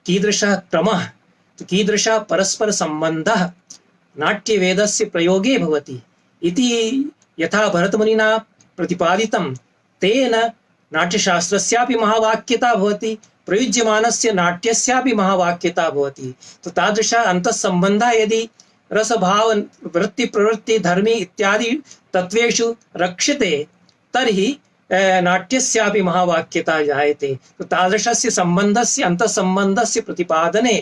कीदृशः क्रमः, कीदृशः परस्परसम्बन्धः नाट्यवेदस्य प्रयोगे भवति इति यथा भरतमुनिना प्रतिपादितं, तेन नाट्यशास्त्रस्यापि महावाक्यता भवति, प्रयुज्यमानस्य नाट्यस्यापि महावाक्यता भवति। तो तादृश अन्तःसम्बन्धः यदि रसभाव वृत्ति प्रवृत्ति धर्मी इत्यादि तत्वेषु रक्ष्यते तर्हि नाट्यस्यापि महावाक्यता जायते। तो तादृशस्य सम्बन्धस्य अन्तःसम्बन्धस्य प्रतिपादने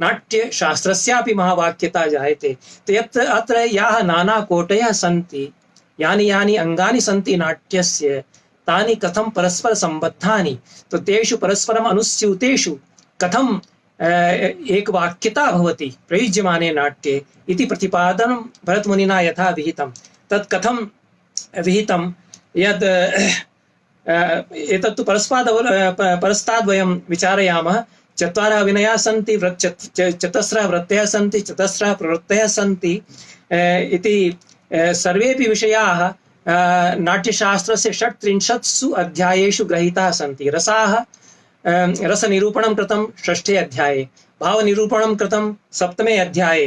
नाट्यशास्त्रस्यापि महावाक्यता जायते। तो यत्र अत्र याः नानाकोटयः सन्ति, यानि यानि अङ्गानि सन्ति नाट्यस्य, तानि कथं परस्पर सम्बद्धानि, तो तेषु परस्परम् अनुस्यूतेषु कथं एकवाक्यता भवति प्रयुज्यमाने नाट्ये इति प्रतिपादनं भरतमुनिना यथा विहितं, तत् कथं विहितं यद् एतत्तु परस्ताद् वयं विचारयामः। 4 अभिनयाः सन्ति, 4 वृत्तयः सन्ति, 4 प्रवृत्तयः सन्ति इति सर्वेपि विषयाः नाट्यशास्त्रस्य 36 अध्यायेषु गृहीताः सन्ति। रसाः रसनिरूपणं कृतं 6 अध्याये, भावनिरूपणं कृतं 7 अध्याये,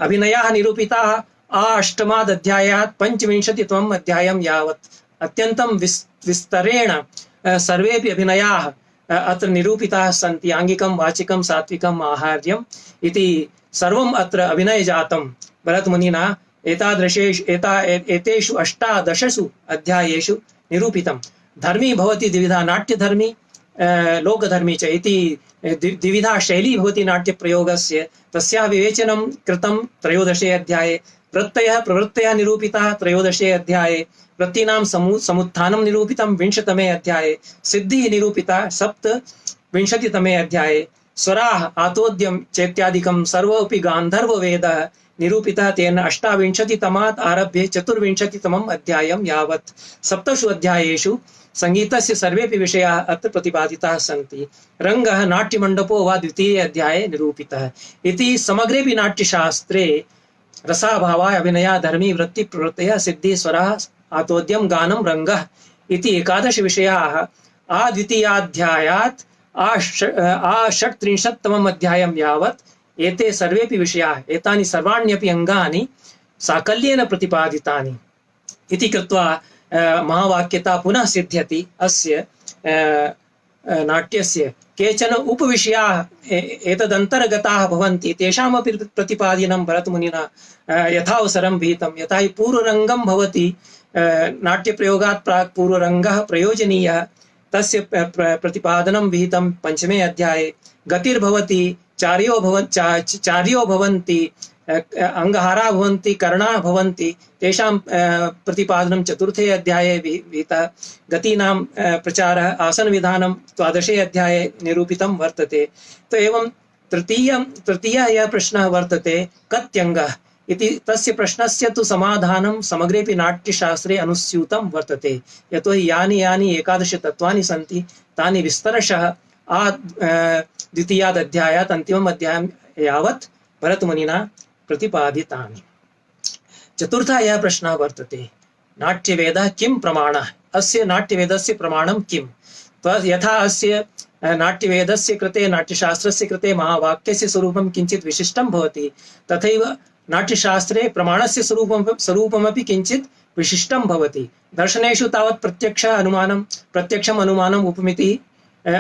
अभिनयाः निरूपिताः 8 अध्यायात् 25तमम् अध्यायं यावत् अत्यन्तं विस्तरेण सर्वेपि अभिनयाः अत्र निरूपिताः सन्ति। आङ्गिकं वाचिकं सात्विकम् आहार्यम् इति सर्वम् अत्र अभिनयजातं भरतमुनिना एतेषु 18 अध्यायेषु निरूपितं। धर्मी भवति द्विविधा, नाट्यधर्मी लोकधर्मी च इति द्विविधा शैली भवति नाट्यप्रयोगस्य, तस्याः विवेचनं कृतं 13 अध्याये। वृत्तयः प्रवृत्तयः निरूपिताः 13 अध्याये, वृत्तीनां समुत्थानं निरूपितं 20तमे अध्याये, सिद्धिः निरूपिता 27तमे अध्याये, स्वराः आतोद्यं चैत्यादिकं सर्वोऽपि गान्धर्ववेदः निरूपितः तेन 28तमात् आरभ्य 24तमम् अध्यायं यावत्। 7 अध्यायेषु संगीतस्य सर्वेपि विषयाः अत्र प्रतिपादिताः सन्ति। रङ्गः नाट्यमण्डपो वा 2 अध्याये निरूपितः इति समग्रेऽपि नाट्यशास्त्रे रसाभावाय अभिनया धर्मी वृत्ति प्रवृत्तयः सिद्धि स्वराः आतोद्यं गानं रङ्गः इति 11 विषयाः द्वितीयाध्यायात् 36तमम् अध्यायं यावत् एते सर्वेपि विषयाः, एतानि सर्वाण्यपि अङ्गानि साकल्येन प्रतिपादितानि इति कृत्वा महावाक्यता पुनः सिद्ध्यति अस्य नाट्यस्य। केचन उपविषयाः एतदन्तर्गताः भवन्ति, तेषामपि प्रतिपादनं भरतमुनिना यथावसरं विहितं। यथा हि पूर्वरङ्गं भवति, नाट्यप्रयोगात् प्राक् पूर्वरङ्गः प्रयोजनीयः, तस्य प्रतिपादनं विहितं 5मे अध्याये। गतिर्भवति, चार्यो भवन्ति, अङ्गहारा भवन्ति, कर्णाः भवन्ति, तेषां प्रतिपादनं 4थे अध्याये विहितः। गतीनां प्रचारः आसनविधानं 12 अध्याये निरूपितं वर्तते। तो एवं तृतीयः यः प्रश्नः वर्तते कत्यङ्गः इति, तस्य प्रश्नस्य तु समाधानं समग्रेपि नाट्यशास्त्रे अनुस्यूतं वर्तते। यतोहि यानि 11 तत्त्वानि सन्ति तानि विस्तरशः द्वितीयादध्यायात् अन्तिमम् अध्यायं यावत् भरतमुनिना प्रतिपादितानि। चतुर्थः यः प्रश्नः वर्तते, नाट्यवेदः किं प्रमाणः? अस्य नाट्यवेदस्य प्रमाणं किं? यथा अस्य नाट्यवेदस्य कृते, नाट्यशास्त्रस्य कृते महावाक्यस्य स्वरूपं किञ्चित् विशिष्टं भवति, तथैव नाट्यशास्त्रे प्रमाणस्य स्वरूपमपि किञ्चित् विशिष्टं भवति। दर्शनेषु तावत् प्रत्यक्षम् अनुमानम् उपमितिः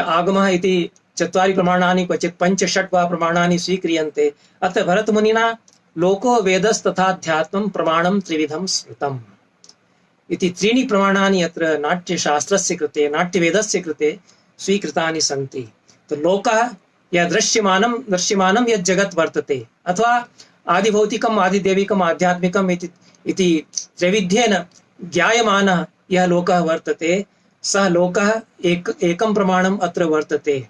आगमः इति चत्वारि प्रमाणानि, क्वचित् पञ्च षट् वा प्रमाणानि स्वीक्रियन्ते। अत्र भरतमुनिना लोको वेदस्तथाध्यात्मं प्रमाणं त्रिविधं स्मृतम् इति त्रीणि प्रमाणानि अत्र नाट्यशास्त्रस्य कृते, नाट्यवेदस्य कृते स्वीकृतानि सन्ति। तो लोकः यः दृश्यमानं यत् जगत् वर्तते, अथवा आदिभौतिकम्, आदिदैविकम्, आध्यात्मिकम् इति त्रैविध्येन ज्ञायमानः यः लोकः वर्तते, सः लोकः एकं प्रमाणम् अत्र वर्तते।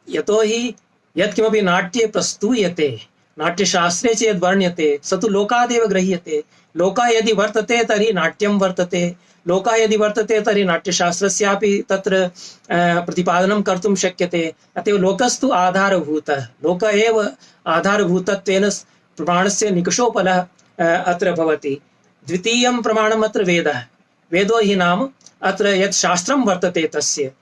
यतोहि यत्किमपि नाट्ये प्रस्तूयते, नाट्यशास्त्रे च यद् वर्ण्यते, स तु लोकादेव गृह्यते। लोकः यदि वर्तते तर्हि नाट्यं वर्तते, लोकः यदि वर्तते तर्हि नाट्यशास्त्रस्यापि तत्र प्रतिपादनं कर्तुं शक्यते। अत एव लोकस्तु आधारभूतः, लोकः एव आधारभूतत्वेन प्रमाणस्य निकषोपलः अत्र भवति। द्वितीयं प्रमाणम् अत्र वेदः। वेदो हि नाम अत्र यत् शास्त्रं वर्तते तस्य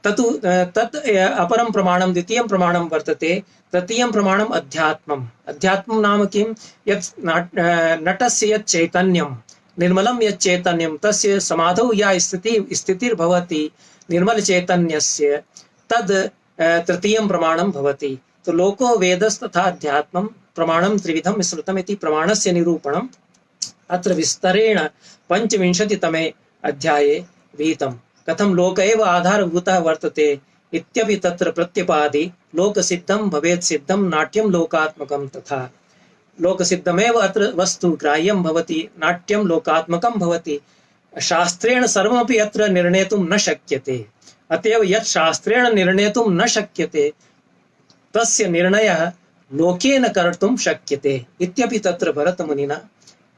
तत् अपरं प्रमाणं, द्वितीयं प्रमाणं वर्तते। तृतीयं प्रमाणम् अध्यात्मम्। अध्यात्मं नाम किं? यत् नटस्य यत् चैतन्यं, निर्मलं यत् चैतन्यं, तस्य समाधौ या स्थितिर्भवति निर्मलचैतन्यस्य, तद् तृतीयं प्रमाणं भवति। तो लोको वेदस्तथा अध्यात्मं प्रमाणं त्रिविधं स्मृतम् इति प्रमाणस्य निरूपणम् अत्र विस्तरेण 25तमे अध्याये विहितम्। कथं लोक एव आधारभूतः वर्तते इत्यपि तत्र प्रत्यपादि। लोकसिद्धं भवेत् सिद्धं नाट्यं लोकात्मकं तथा। लोकसिद्धमेव अत्र वस्तु ग्राह्यं भवति, नाट्यं लोकात्मकं भवति। शास्त्रेण सर्वमपि अत्र निर्णेतुं न शक्यते। अतएव यत् शास्त्रेण निर्णेतुं न शक्यते तस्य निर्णयः लोकेन कर्तुं शक्यते इत्यपि तत्र भरतमुनिना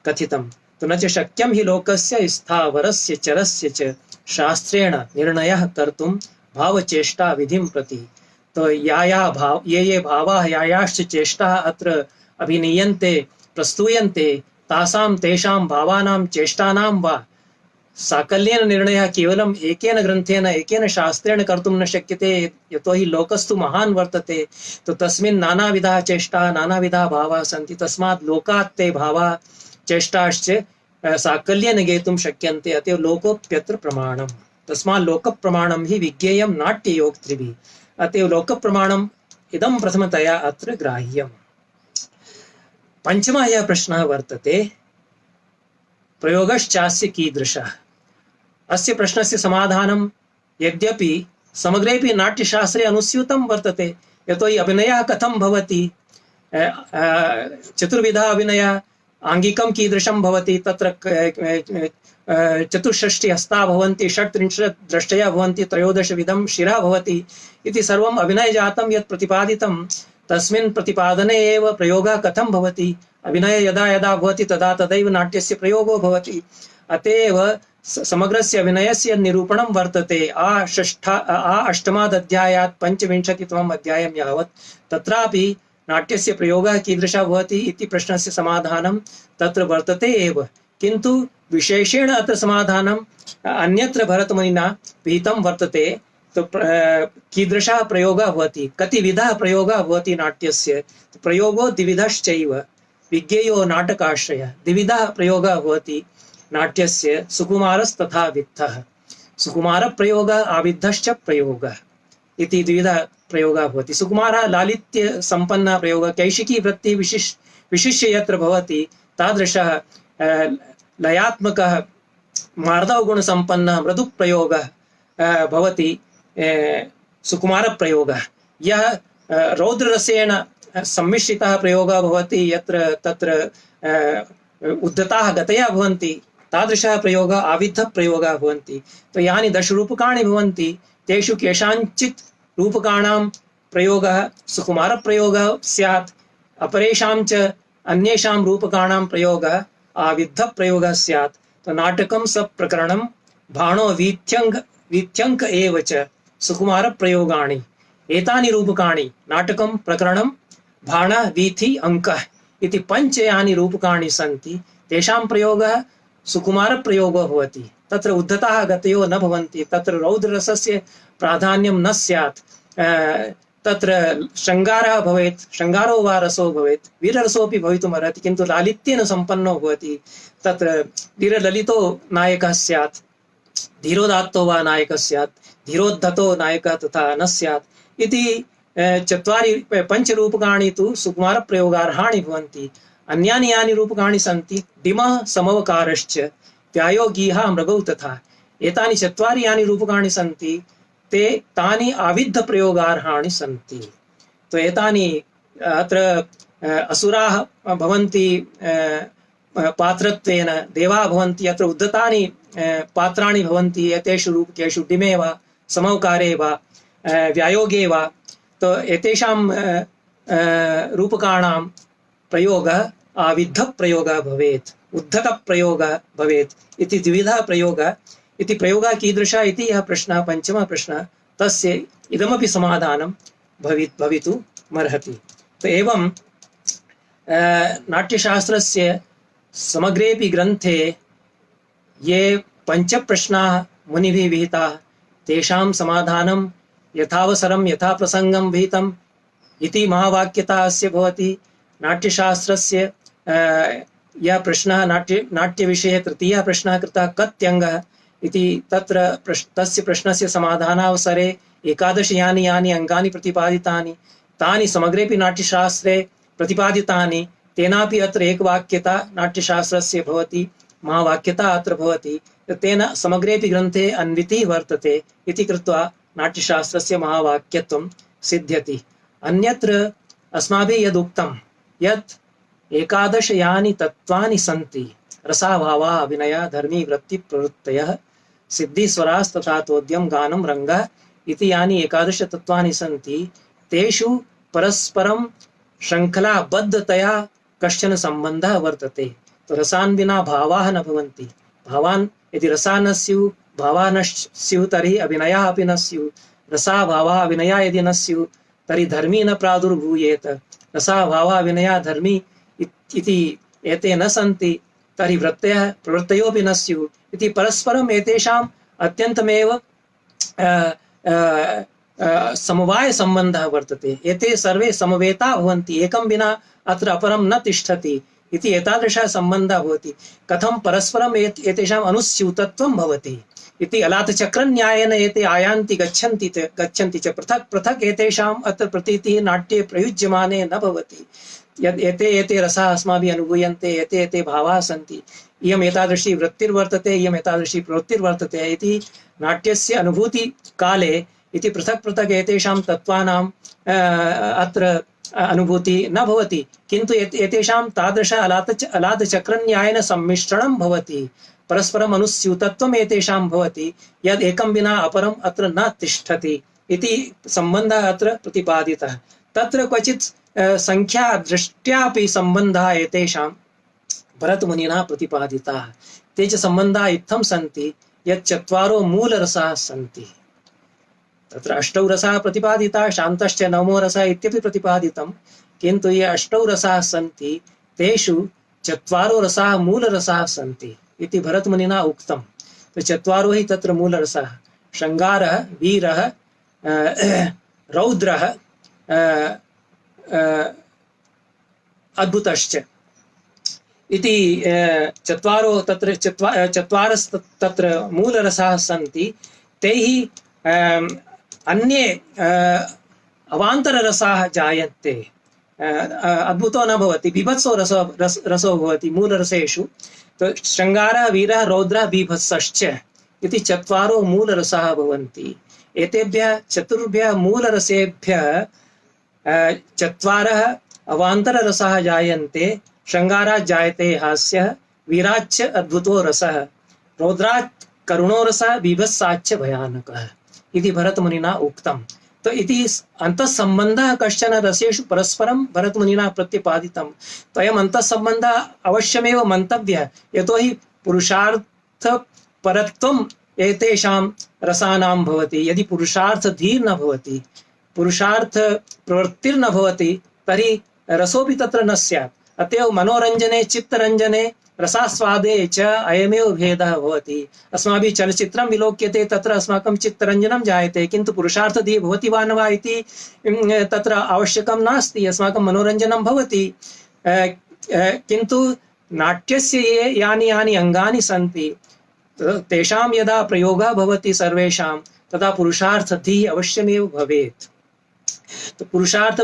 कथितं। तो न च शक्यं हि लोकस्य स्थावरस्य चरस्य च शास्त्रेण निर्णयः कर्तुं भावचेष्टा विधिं प्रति। तो ये भावाः, यायाश्च चेष्टाः अत्र अभिनीयन्ते, प्रस्तूयन्ते, तेषां भावानां चेष्टानां वा साकल्येन निर्णयः केवलम् एकेन ग्रन्थेन, एकेन शास्त्रेण कर्तुं न शक्यते। यतोहि लोकस्तु महान् वर्तते। तो तस्मिन् नानाविधाः चेष्टाः, नानाविधाः भावाः सन्ति। तस्मात् लोकात् ते भावाः, चेष्टाश्च साकल्येन ज्ञेतुं शक्यन्ते। अतएव लोकोऽप्यत्र प्रमाणम्। तस्मात् लोकप्रमाणं हि विज्ञेयं नाट्ययोक्तृभिः। अतएव लोकप्रमाणम् इदं प्रथमतया अत्र ग्राह्यम्। पञ्चमः यः प्रश्नः वर्तते, प्रयोगश्चास्य कीदृशः? अस्य प्रश्नस्य समाधानं यद्यपि समग्रेपि नाट्यशास्त्रे अनुस्यूतं वर्तते। यतोहि अभिनयः कथं भवति, चतुर्विधः अभिनयः, आङ्गिकं कीदृशं भवति, तत्र 64 हस्ताः भवन्ति, 36 दृष्टयः भवन्ति, 13 विधं शिरः भवति इति सर्वम् अभिनयजातं यत् प्रतिपादितं, तस्मिन् प्रतिपादने एव प्रयोगः कथं भवति। अभिनय यदा यदा भवति तदा तदैव नाट्यस्य प्रयोगो भवति। अत एव समग्रस्य अभिनयस्य निरूपणं वर्तते। अष्टमादध्यायात् 25तमम् अध्यायं यावत् तत्रापि नाट्यस्य प्रयोगः कीदृशः भवति इति प्रश्नस्य समाधानं तत्र वर्तते एव। किन्तु विशेषेण अत्र समाधानम् अन्यत्र भरतमुनिना विहितं वर्तते। तो कीदृशः प्रयोगः भवति, कति विधः प्रयोगः भवति नाट्यस्य। प्रयोगो द्विविधश्चैव, विज्ञेयो नाटकाश्रयः। द्विविधः प्रयोगः भवति नाट्यस्य, सुकुमारस्तथा वित्तः। सुकुमारप्रयोगः, आविद्धश्च प्रयोगः इति द्विविधः प्रयोगः भवति। सुकुमारः लालित्य सम्पन्नः प्रयोगः, कैशिकी वृत्ति विशिष्य यत्र भवति तादृशः लयात्मकः मार्दवगुणसम्पन्नः मृदुप्रयोगः भवति सुकुमारप्रयोगः। यः रौद्ररसेन सम्मिश्रितः प्रयोगः भवति, यत्र तत्र उद्धताः गतयः भवन्ति, तादृशः प्रयोगः आविद्धप्रयोगः भवन्ति। तो यानि 10 रूपकाणि भवन्ति तेषु केषाञ्चित् रूपकाणां प्रयोगः सुकुमारप्रयोगः स्यात्, अपरेषां च अन्येषां रूपकाणां प्रयोगः आविद्धप्रयोगः स्यात्। तो नाटकं सप्रकरणं भाणो वीथ्यङ्क एव च सुकुमारप्रयोगाणि एतानि रूपकाणि नाटकं प्रकरणं भाण वीथि अङ्कः इति पञ्च यानि रूपकाणि सन्ति तेषां प्रयोगः सुकुमारप्रयोगो भवति। तत्र उद्धताः गतयो न भवन्ति, तत्र रौद्ररसस्य प्राधान्यं न स्यात्, तत्र शृङ्गारः भवेत्, शृङ्गारो वा रसो भवेत्, वीररसोऽपि भवितुमर्हति, किन्तु लालित्येन सम्पन्नो भवति। तत्र वीरललितो नायकः स्यात्, धीरोदात्तो वा नायकः स्यात्, धीरोद्धतो नायकः तथा न स्यात् इति चत्वारि पञ्चरूपकाणि तु सुकुमारप्रयोगार्हाणि भवन्ति। अन्यानि यानि रूपकाणि सन्ति डिमः समवकारश्च व्यायोगीः मृगौ तथा, एतानि चत्वारि यानि रूपकाणि सन्ति ते तानि आविद्धप्रयोगार्हाणि सन्ति। तो एतानि अत्र असुराः भवन्ति पात्रत्वेन, देवाः भवन्ति, अत्र उद्धतानि पात्राणि भवन्ति एतेषु रूपकेषु डिमे वा समवकारे वा व्यायोगे वा। तो एतेषां रूपकाणां प्रयोगः आविद्धप्रयोगः भवेत्, उद्धतप्रयोगः भवेत् इति द्विविधः प्रयोगः। इति प्रयोगः कीदृशः इति यः प्रश्नः, पञ्चमः प्रश्नः, तस्य इदमपि समाधानं भवितुमर्हति। तो एवं नाट्यशास्त्रस्य समग्रेऽपि ग्रन्थे ये पञ्चप्रश्नाः मुनिभिः विहिताः तेषां समाधानं यथावसरं यथा प्रसङ्गं विहितम् इति महावाक्यता अस्य भवति। नाट्यशास्त्रस्य यः प्रश्नः नाट्यविषये तृतीयः प्रश्नः कृतः कत्यङ्गः इति, तत्र तस्य प्रश्नस्य समाधानावसरे 11 यानि अङ्गानि प्रतिपादितानि, तानि समग्रेऽपि नाट्यशास्त्रे प्रतिपादितानि, तेनापि अत्र एकवाक्यता नाट्यशास्त्रस्य भवति, महावाक्यता अत्र भवति, तेन समग्रेऽपि ग्रन्थे अन्वितिः वर्तते इति कृत्वा नाट्यशास्त्रस्य महावाक्यत्वं सिद्ध्यति। अन्यत्र अस्माभिः यदुक्तं यत् 11 यानि तत्त्वानि सन्ति, रसाभावा अभिनया धर्मी वृत्ति प्रवृत्तयः सिद्धिस्वरास्तथा तोद्यम गानं रङ्गः इति यानि 11 तत्त्वानि सन्ति, तेषु परस्परं श्रृङ्खलाबद्धतया कश्चन सम्बन्धः वर्तते। तो रसान् विना भावाः न भवन्ति, भावान् यदि रसाः न स्युः, भावाः न स्युः तर्हि अभिनयाः अपि न स्युः, रसा भावाः अभिनया यदि न स्युः तर्हि धर्मी न प्रादुर्भूयेत, रसा भावाः अभिनया धर्मी इति एते न सन्ति तर्हि वृत्तयः प्रवृत्तयोऽपि न स्युः इति परस्परम् एतेषाम् अत्यन्तमेव समवायसम्बन्धः वर्तते। एते सर्वे समवेता भवन्ति, एकं विना अत्र अपरं न तिष्ठति इति एतादृशः सम्बन्धः भवति। कथं परस्परम् एतेषाम् अनुस्यूतत्वं भवति इति अलातचक्रन्यायेन एते आयान्ति गच्छन्ति च, पृथक् पृथक् एतेषाम् अत्र प्रतीतिः नाट्ये प्रयुज्यमाने न भवति। यद् एते रसाः अस्माभिः अनुभूयन्ते, एते भावाः सन्ति, इयम् एतादृशी वृत्तिर्वर्तते, इयम् एतादृशी प्रवृत्तिर्वर्तते इति नाट्यस्य अनुभूतिकाले इति पृथक् पृथक् एतेषां तत्त्वानाम् अत्र अनुभूति न भवति, किन्तु एतेषां तादृश अलातचक्रन्यायेन सम्मिश्रणं भवति, परस्परम् अनुस्यूतत्वम् एतेषां भवति, यद् एकं विना अपरम् अत्र न तिष्ठति इति सम्बन्धः अत्र प्रतिपादितः। तत्र क्वचित् संख्यादृष्ट्यापि सम्बन्धाः एतेषां भरतमुनिना प्रतिपादिताः। ते च सम्बन्धाः इत्थं सन्ति यत् 4 मूलरसाः सन्ति। तत्र 8 रसाः प्रतिपादिताः, शान्तश्च 9मो रसः इत्यपि प्रतिपादितं, किन्तु ये 8 रसाः सन्ति तेषु 4 रसाः मूलरसाः सन्ति इति भरतमुनिना उक्तं। तो 4 हि तत्र मूलरसाः, शृङ्गारः, वीरः, रौद्रः, अद्भुतश्च इति 4 तत्र मूलरसाः सन्ति। तैः अन्ये अवान्तररसाः जायन्ते, अद्भुतो न भवति, बीभत्सो रसो भवति मूलरसेषु। तो शृङ्गारः, वीरः, रौद्रः, बीभत्सश्च इति 4 मूलरसाः भवन्ति। एतेभ्यः 4 मूलरसेभ्यः 4 अवान्तररसाः जायन्ते। शृङ्गारात् जायते हास्यः, वीराच्च अद्भुतो रसः, रौद्रात् करुणो रसः, बीभत्साच्च भयानकः इति भरतमुनिना उक्तं। तो इति अन्तःसम्बन्धः कश्चन रसेषु परस्परं भरतमुनिना प्रतिपादितं। तो अयम् अन्तःसम्बन्धः अवश्यमेव मन्तव्यः, यतोहि पुरुषार्थपरत्वं एतेषां रसानां भवति। यदि पुरुषार्थधीर् न भवति, पुरुषार्थ प्रवृत्तिर्न भवति, तर्हि रसोऽपि तत्र न स्यात्। अतएव मनोरञ्जने चित्तरञ्जने रसास्वादे च अयमेव भेदः भवति। अस्माभिः चलचित्रं विलोक्यते, तत्र अस्माकं चित्तरञ्जनं जायते, किन्तु पुरुषार्थधीः भवति वा न वा इति तत्र आवश्यकं नास्ति। अस्माकं मनोरञ्जनं भवति, किन्तु नाट्यस्य यानि यानि अङ्गानि सन्ति तेषां यदा प्रयोगः भवति सर्वेषां, तदा पुरुषार्थधीः अवश्यमेव भवेत्। तो पुरुषार्थ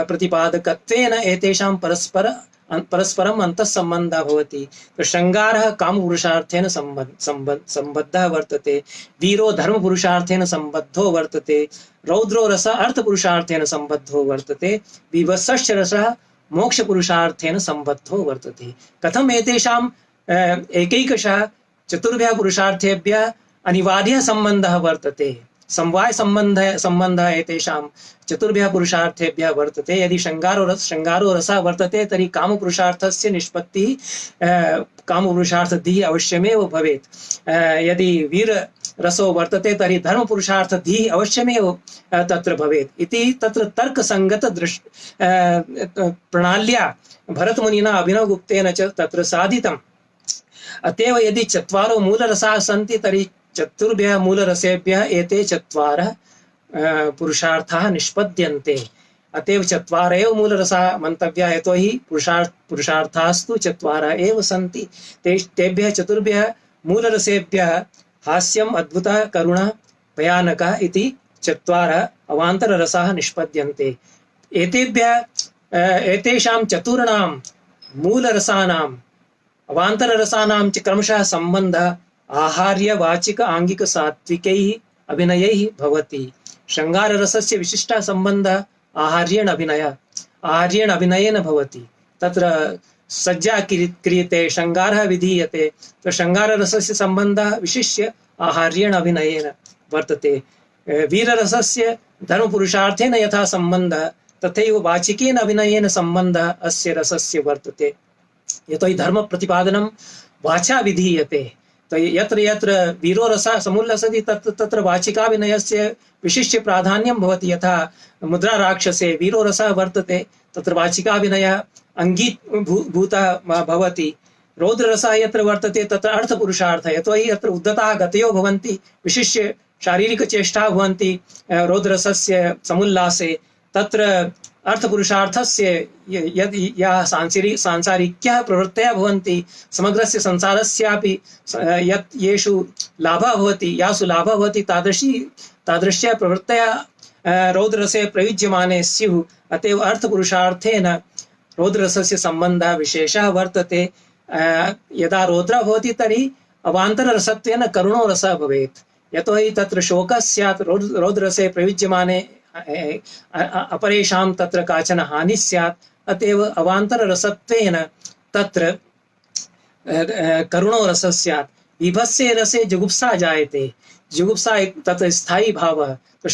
प्रतिपादकत्वेन एतेषां परस्परम् अन्तःसम्बन्धः भवति। तो शृङ्गारः कामपुरुषार्थेन सम्बद्धः वर्तते, वीरो धर्मपुरुषार्थेन सम्बद्धो वर्तते, रौद्रो रसः अर्थपुरुषार्थेन सम्बद्धो वर्तते, विभत्सश्च रसः मोक्षपुरुषार्थेन सम्बद्धो वर्तते। कथम् एतेषाम् एकैकशः चतुर्भ्यः पुरुषार्थेभ्यः अनिवार्यः सम्बन्धः वर्तते, समवाय सम्बन्धः एतेषां चतुर्भ्यः पुरुषार्थेभ्यः वर्तते। यदि शृङ्गारो रसः वर्तते, तर्हि कामपुरुषार्थस्य निष्पत्तिः कामपुरुषार्थधीः अवश्यमेव भवेत्। यदि वीररसो वर्तते, तर्हि धर्मपुरुषार्थधीः अवश्यमेव तत्र भवेत् इति तत्र तर्कसङ्गत प्रणाल्या भरतमुनिना अभिनवगुप्तेन च तत्र साधितम्। अतएव यदि चत्वारो मूलरसाः सन्ति, तर्हि चतुर्भ्यः मूलरसेभ्यः एते चत्वारः पुरुषार्थाः निष्पद्यन्ते। अतएव चत्वारः एव मूलरसाः मन्तव्याः, यतोहि पुरुषार्थास्तु चत्वारः एव सन्ति। तेभ्यः चतुर्भ्यः मूलरसेभ्यः हास्यम्, अद्भुतः, करुणः, भयानकः इति चत्वारः अवान्तररसाः निष्पद्यन्ते। एतेषां चतुर्णां मूलरसानाम् अवान्तररसानां च क्रमशः सम्बन्धः आहार्य वाचिक आंगिक सात्विकैः अभिनयैः भवति। शृङ्गाररसस्य विशिष्टः सम्बन्धः आहार्येण अभिनयेन भवति। तत्र सज्जा क्रियते, शृङ्गारः विधीयते, तो शृङ्गाररसस्य सम्बन्धः विशिष्य आहार्येण अभिनयेन वर्तते। वीररसस्य धर्मपुरुषार्थेन यथा सम्बन्धः, तथैव वाचिकेन अभिनयेन सम्बन्धः अस्य रसस्य वर्तते। यतोहि धर्मप्रतिपादनं वाचा विधीयते। तो यत्र यत्र वीरो रसः समुल्लसति तत्र वाचिकाभिनयस्य विशिष्य प्राधान्यं भवति। यथा मुद्रा राक्षसे वीरो रसः वर्तते, तत्र वाचिकाभिनयः अङ्गीभूतः भवति। रौद्ररसः यत्र वर्तते तत्र अर्थपुरुषार्थः, यतोहि यत्र उद्धताः गतयो भवन्ति, विशिष्य शारीरिकचेष्टाः भवन्ति रौद्ररसस्य समुल्लासे, तत्र अर्थपुरुषार्थस्य याः सांसारिक्याः प्रवृत्तयः भवन्ति, समग्रस्य संसारस्यापि येषु लाभः भवति, यासु लाभः भवति, तादृश्यः प्रवृत्तयः रौद्ररसे प्रयुज्यमाने स्युः। अतएव अर्थपुरुषार्थेन रौद्ररसस्य सम्बन्धः विशेषः वर्तते। यदा रौद्रः भवति, तर्हि अवान्तररसत्वेन करुणो रसः भवेत्, यतोहि तत्र शोकः स्यात्। रौद्ररसे प्रयुज्यमाने अपरेषां तत्र काचन हानिः स्यात्। अतएव अवान्तररसत्वेन तत्र करुणो रसः स्यात्। विभत्से रसे जुगुप्सा जायते, जुगुप्सा तत्र स्थायी भावः, तो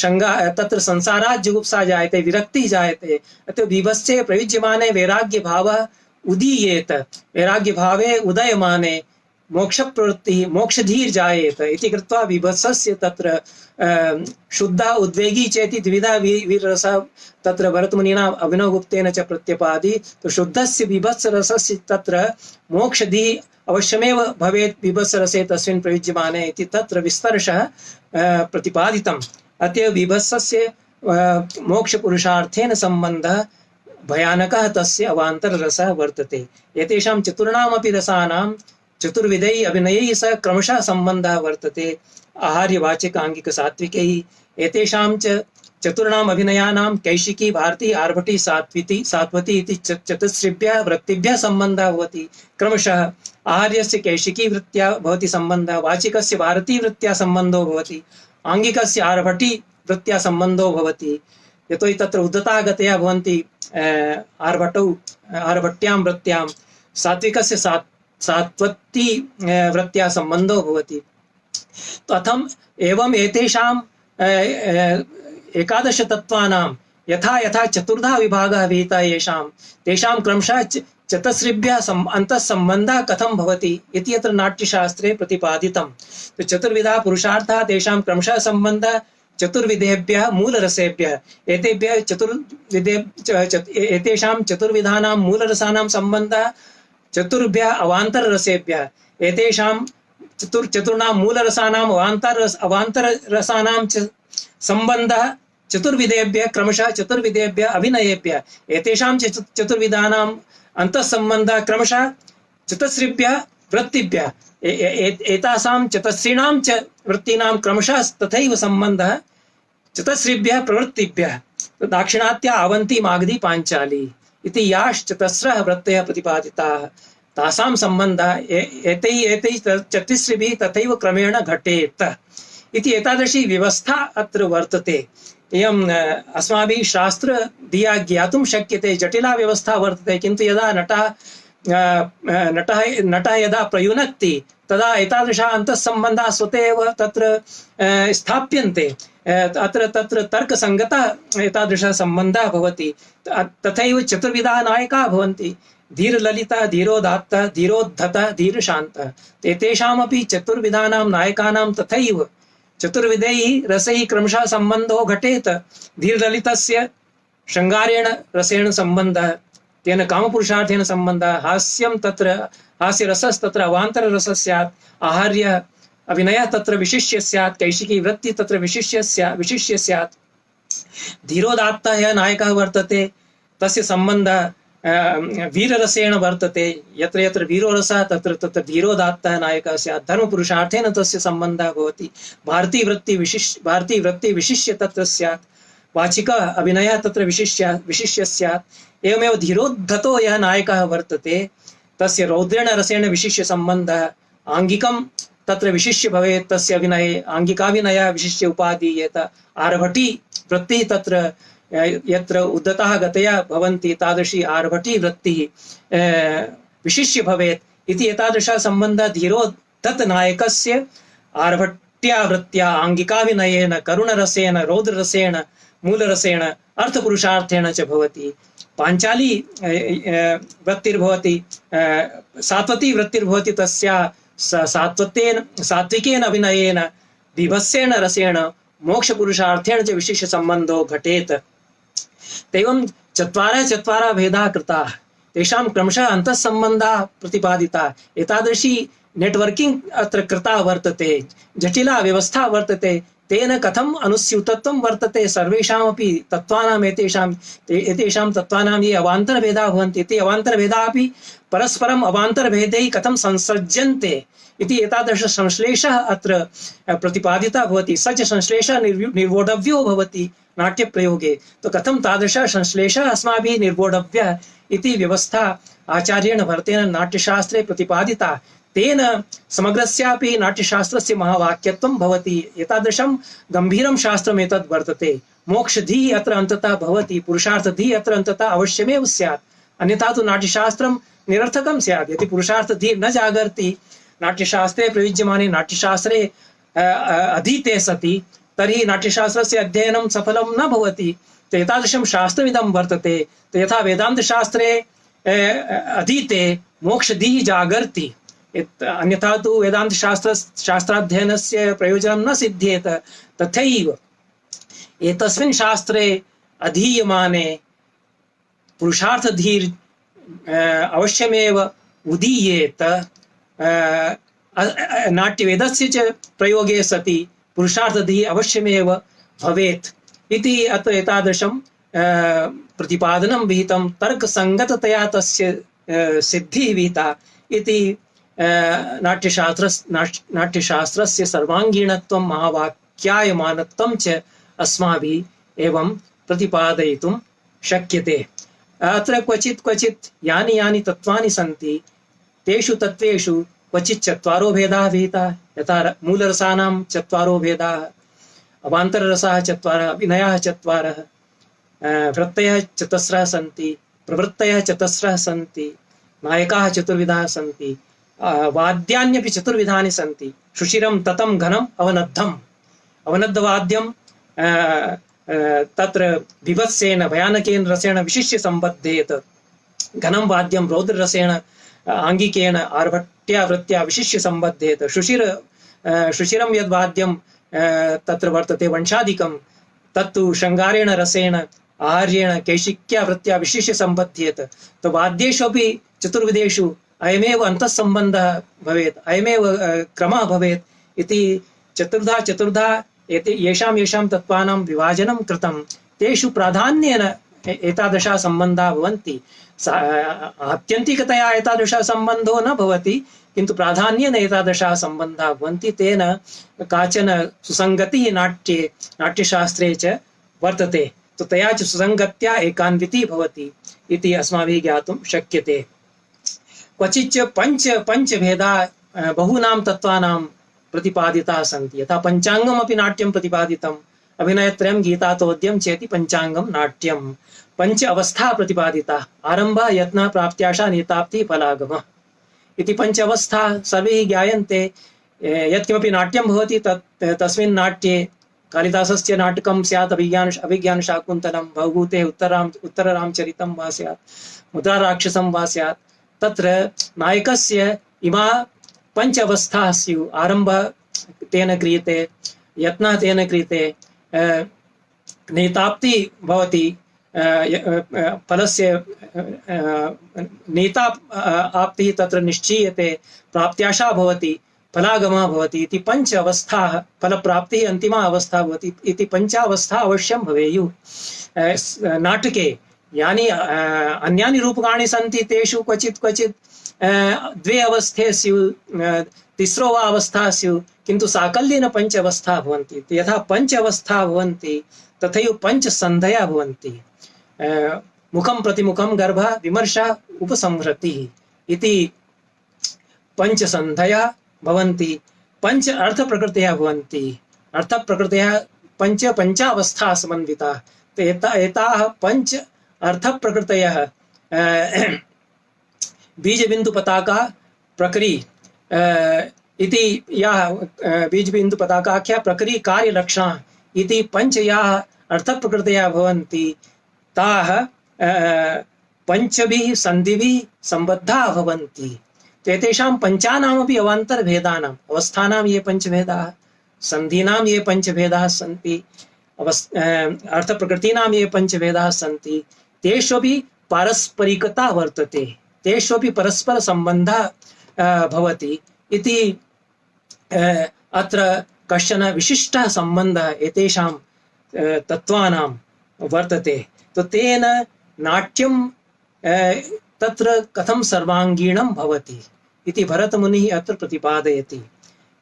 तत्र संसारात् जुगुप्सा जायते, विरक्तिः जायते। अतः विभत्से प्रयुज्यमाने वैराग्य भावः उदीयेत, वैराग्य भावे उदयमाने मोक्षप्रवृत्तिः मोक्षधीर् जायेत इति कृत्वा विभत्सस्य तत्र शुद्धः उद्वेगी चेति द्विविधः वीररसः तत्र भरतमुनिना अभिनवगुप्तेन च प्रत्यपादि। तो शुद्धस्य विभत्सरसस्य तत्र मोक्षधीः अवश्यमेव भवेत् विभत्सरसे तस्मिन् प्रयुज्यमाने इति तत्र विस्तरशः प्रतिपादितम्। अतएव विभत्सस्य मोक्षपुरुषार्थेन सम्बन्धः भयानकः तस्य अवान्तररसः वर्तते। एतेषां चतुर्णामपि रसानां चतुर्विधैः अभिनयैः सह क्रमशः सम्बन्धः वर्तते आहार्यवाचिक आंगिक सात्विकैः। एतेषां च चतुर्णाम् अभिनयानां कैशिकी, भारती, आर्भटी, सात्वती इति चतुस्रिभ्यः वृत्तिभ्यः सम्बन्धः भवति। क्रमशः आहार्यस्य कैशिकी वृत्त्या भवति सम्बन्धः, वाचिकस्य भारती वृत्त्या सम्बन्धो भवति, आंगिकस्य आर्भटी वृत्त्या सम्बन्धो भवति। यतोहि तत्र उद्धताः गतयः भवन्ति आर्भट्यां वृत्त्यां, सात्विकस्य सात्वती वृत्त्या सम्बन्धो भवति। तथम एवं एतेषां एकादश तत्त्वानां यथा यथा चतुर्धा विभागः विहितः येषां तेषां क्रमशः चतस्रिभ्यः अन्तःसम्बन्धः कथं भवति इति यत्र नाट्यशास्त्रे प्रतिपादितं। तो चतुर्विधा पुरुषार्थाः तेषां क्रमशः सम्बन्धः चतुर्विधेभ्यः मूलरसेभ्यः। एतेषां चतुर्विधानां मूलरसानां सम्बन्धः चतुर्भ्यः अवान्तररसेभ्यः। एतेषां चतुर्णां मूलरसानाम् अवान्तररसानां च सम्बन्धः चतुर्विधेभ्यः क्रमशः चतुर्विधेभ्यः अभिनयेभ्यः। एतेषां चतुर्विधानाम् अन्तःसम्बन्धः क्रमशः चतस्रिभ्यः वृत्तिभ्यः। एतासां चतस्रीणां च वृत्तीनां क्रमशः तथैव सम्बन्धः चतस्रिभ्यः प्रवृत्तिभ्यः। दाक्षिणात्या अवन्ती मागधी पाञ्चाली इति याश्चतस्रः वृत्तयः प्रतिपादिताः तासां सम्बन्धः एतैः चतुस्रिभिः तथैव क्रमेण घटेत इति एतादृशी व्यवस्था अत्र वर्तते। इयम् अस्माभिः शास्त्रधिया ज्ञातुं शक्यते। जटिला व्यवस्था वर्तते, किन्तु यदा नटः यदा प्रयुनक्ति तदा एतादृशाः अन्तःसम्बन्धाः स्वतः एव तत्र स्थाप्यन्ते। अत्र तत्र तर्कसङ्गतः एतादृशः सम्बन्धः भवति। तथैव चतुर्विधाः नायकाः भवन्ति। धीरललितः, धीरोदात्तः, धीरोद्धतः, धीरशान्तः। एतेषामपि चतुर्विधानां नायकानां तथैव चतुर्विधैः रसैः क्रमशः सम्बन्धो घटेत। धीरललितस्य शृङ्गारेण रसेन सम्बन्धः, तेन कामपुरुषार्थेन सम्बन्धः। हास्यं तत्र हास्यरसस्तत्र अवान्तररसः स्यात्। आहार्य अभिनयः तत्र विशिष्य स्यात्। कैशिकी वृत्ति तत्र विशिष्य स्यात्। धीरोदात्तः यः नायकः वर्तते तस्य सम्बन्धः वीररसेन वर्तते। यत्र यत्र वीरोरसः तत्र तत्र धीरोदात्तः नायकः स्यात्। धर्मपुरुषार्थेन तस्य सम्बन्धः भवति। भारतीवृत्ति विशिष्य तत्र स्यात्। वाचिक अभिनयः तत्र विशिष्य स्यात्। एवमेव धीरोद्धतो यः नायकः वर्तते तस्य रौद्रेण रसेन विशिष्य सम्बन्धः। आङ्गिकं तत्र विशिष्य भवेत् तस्य अभिनये। आङ्गिकाभिनयः विशिष्य उपादीयेत। आर्भटी वृत्तिः तत्र यत्र उद्धतः गतयः भवन्ति तादृशी आर्भटी वृत्तिः विशिष्य भवेत् इति एतादृशः सम्बन्धः धीरोद्धत नायकस्य आर्भट्या वृत्त्या आङ्गिकाभिनयेन करुणरसेन रौद्ररसेन मूलरसेन अर्थपुरुषार्थेन च भवति। पाञ्चाली वृत्तिर्भवति, सात्वती वृत्तिर्भवति। तस्या सात्विकेन अभिनयेन विभत्सेन रसेन मोक्षपुरुषार्थेन च विशिष्य सम्बन्धो घटेत। एवं चत्वारः भेदाः कृताः, तेषां क्रमशः अन्तःसम्बन्धाः प्रतिपादिताः। एतादृशी नेटवर्किंग अत्र कृता वर्तते, जटिला व्यवस्था वर्तते। तेन कथम् अनुस्यूतत्वं वर्तते सर्वेषामपि तत्त्वानाम्। एतेषां तत्त्वानां ये अवान्तरभेदाः भवन्ति ते अवान्तरभेदाः अपि परस्परम् अवान्तरभेदैः कथं संसर्ज्यन्ते इति एतादृश संश्लेषः अत्र प्रतिपादितः भवति। स च संश्लेषः निर्वोढव्यो भवति नाट्यप्रयोगे। तो कथं तादृशः संश्लेषः अस्माभिः निर्वोढव्यः इति व्यवस्था आचार्येण भरतेन नाट्यशास्त्रे प्रतिपादिता। तेन समग्रस्यापि नाट्यशास्त्रस्य महावाक्यत्वं भवति। एतादृशं गम्भीरं शास्त्रम् एतद् वर्तते। मोक्षधिः अत्र अन्ततः भवति, पुरुषार्थधिः अत्र अन्ततः अवश्यमेव स्यात्। अन्यथा तु नाट्यशास्त्रं निरर्थकं स्यात्। यदि पुरुषार्थधिः न जागर्ति नाट्यशास्त्रे प्रयुज्यमाने नाट्यशास्त्रे अधीते सति तर्हि नाट्यशास्त्रस्य अध्ययनं सफलं न भवति। एतादृशं शास्त्रमिदं वर्तते। यथा वेदान्तशास्त्रे अधीते मोक्षधिः जागर्ति, अन्यथा तु वेदान्तशास्त्राध्ययनस्य प्रयोजनं न सिद्ध्येत। तथैव एतस्मिन् शास्त्रे अधीयमाने पुरुषार्थधीर् अवश्यमेव उदीयेत। नाट्यवेदस्य च प्रयोगे सति पुरुषार्थधिः अवश्यमेव भवेत् इति अत्र एतादृशं प्रतिपादनं विहितं। तर्कसङ्गततया तस्य सिद्धिः विहिता इति नाट्यशास्त्रस्य सर्वाङ्गीणत्वं महावाक्यायमानत्वं च अस्माभिः एवं प्रतिपादयितुं शक्यते। अत्र क्वचित् यानि तत्त्वानि सन्ति तेषु तत्त्वेषु क्वचित् चत्वारो भेदाः विहिताः। यथा मूलरसानां चत्वारो भेदाः, अवान्तररसाः चत्वारः, अभिनयाः चत्वारः, वृत्तयः चतस्रः सन्ति, प्रवृत्तयः चतस्रः सन्ति, नायकाः चतुर्विधाः सन्ति, वाद्यान्यपि चतुर्विधानि सन्ति। शुचिरं ततं घनम् अवनद्धम्। अवनद्धवाद्यं तत्र विभत्सेन भयानकेन रसेन विशिष्य सम्बध्येत। घनं वाद्यं रौद्ररसेन आङ्गिकेन आर्भट्या वृत्त्या विशिष्य सम्बध्येत शुचिरं यद्वाद्यं तत्र वर्तते वंशादिकं तत्तु शृङ्गारेण रसेन आहार्येण कैशिक्या वृत्त्या विशिष्य सम्बध्येत। तो वाद्येषु अपि चतुर्विधेषु अयमेव अन्तःसम्बन्धः भवेत्, अयमेव क्रमः भवेत् इति चतुर्धा येषां तत्त्वानां विभाजनं कृतं तेषु प्राधान्येन एतादृशः सम्बन्धः भवन्ति। आत्यन्तिकतया एतादृशः सम्बन्धो न भवति, किन्तु प्राधान्येन एतादृशः सम्बन्धः भवन्ति। तेन काचन सुसङ्गतिः नाट्यशास्त्रे च वर्तते, तो तया च सुसङ्गत्या एकान्वितिः भवति इति अस्माभिः ज्ञातुं शक्यते। क्वचिच्च पञ्चभेदा बहूनां तत्त्वानां प्रतिपादिताः सन्ति। यथा पञ्चाङ्गमपि नाट्यं प्रतिपादितम्, अभिनयत्रयं गीतातोद्यं चेति पञ्चाङ्गं नाट्यं। पंच अवस्था प्रतिपादिता, आरंभ यत्न प्राप्त्याशा निताप्ति फलागम इति पंच अवस्था सर्वैः ज्ञायन्ते। यत्किमपि नाट्यं भवति तस्मिन् नाट्ये कालिदासस्य नाटकं स्यात् अभिज्ञानशाकुन्तलं, भवभूतेः उत्तररामचरितं वा स्यात्, मुद्राराक्षसं वा स्यात्, तत्र नायकस्य इमा पंच अवस्थाः स्युः। आरंभ तेन क्रियते, यत्नः तेन क्रियते, निताप्ति भवति, फलस्य नीता आप्तिः तत्र निश्चीयते, प्राप्त्याशा भवति, फलागमः भवति इति पंच अवस्थाः, फलप्राप्तिः अन्तिमा अवस्था भवति इति पंचावस्था अवश्यं भवेयुः। नाटके यानि अन्यानि रूपकाणि सन्ति तेषु क्वचित् द्वे अवस्थे स्युः, तिस्रो वा अवस्था स्युः, किन्तु साकल्येन पंच अवस्था भवन्ति। यथा पंच अवस्था भवन्ति तथैव पंच सन्धयः भवन्ति। मुखं प्रतिमुखं गर्भ विमर्श उपसंहृतिः इति पंच सन्धयः भवन्ति। पंच अर्थ प्रकृतयः भवन्ति, अर्थ प्रकृतयः पंचावस्था समन्विताः। एताः पंच अर्थ प्रकृतयः बीजबिंदु पताका प्रक्रिय इति याः बीजबिंदु पताकाख्या प्रक्रिय कार्यलक्षणा इति पंच याः अर्थ प्रकृतयः भवन्ति ताः पंचभिः संधिभिः सम्बद्धाः भवन्ति। तेषां पंचानामपि अवान्तरभेदानाम् अवस्थानां ये पंचभेदाः, संधीनां ये पंचभेदाः सन्ति, अर्थप्रकृतीनां ये पंचभेदाः सन्ति, तेष्वपि पारस्परिकता वर्तते, तेष्वपि परस्पर सम्बन्धः भवति इति अत्र कश्चन विशिष्टः सम्बन्धः एतेषां तत्त्वानां वर्तते। तो तेन नाट्यं तत्र कथं सर्वांगीणं भवति इति भरतमुनिः अत्र प्रतिपादयति।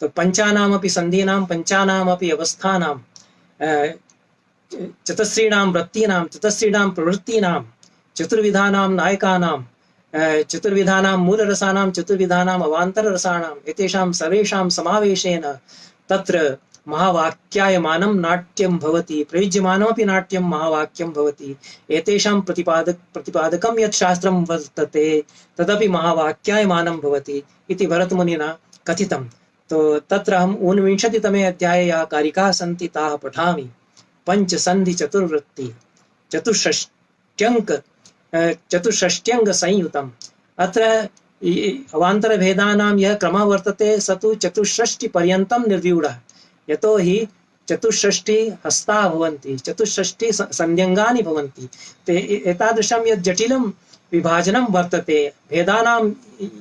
तो पंचानामपि संधीनां, पंचानामपि अवस्थानां, चतस्रीणां वृत्तीनां, चतस्रीणां प्रवृत्तीनां, चतुर्विधानां नायकानां, चतुर्विधानां मूलरसानां, चतुर्विधानां अवान्तररसानां, एतेषां सर्वेषां समावेशेन तत्र महावाक्यायमानं नाट्यं भवति, प्रयुज्यमानमपि नाट्यं महावाक्यं भवति। एतेषां प्रतिपादकं यत् शास्त्रं वर्तते तदपि महावाक्यायमानं भवति इति भरतमुनिना कथितं। तो तत्र अहम् 49तमे अध्याये याः कारिकाः सन्ति ताः पठामि। पंचसन्धि चतुर्वृत्ति चतुष्षष्ट्यङ्ग संयुतम्। अत्र अवान्तरभेदानां यः क्रमः वर्तते स तु चतुष्षष्टिपर्यन्तं निर्व्यूढः। यतो हि चतुष्षष्टि हस्ताः भवन्ति, चतुष्षष्टि संध्यङ्गानि भवन्ति। ते एतादृशं यत् जटिलं विभाजनं वर्तते, भेदानां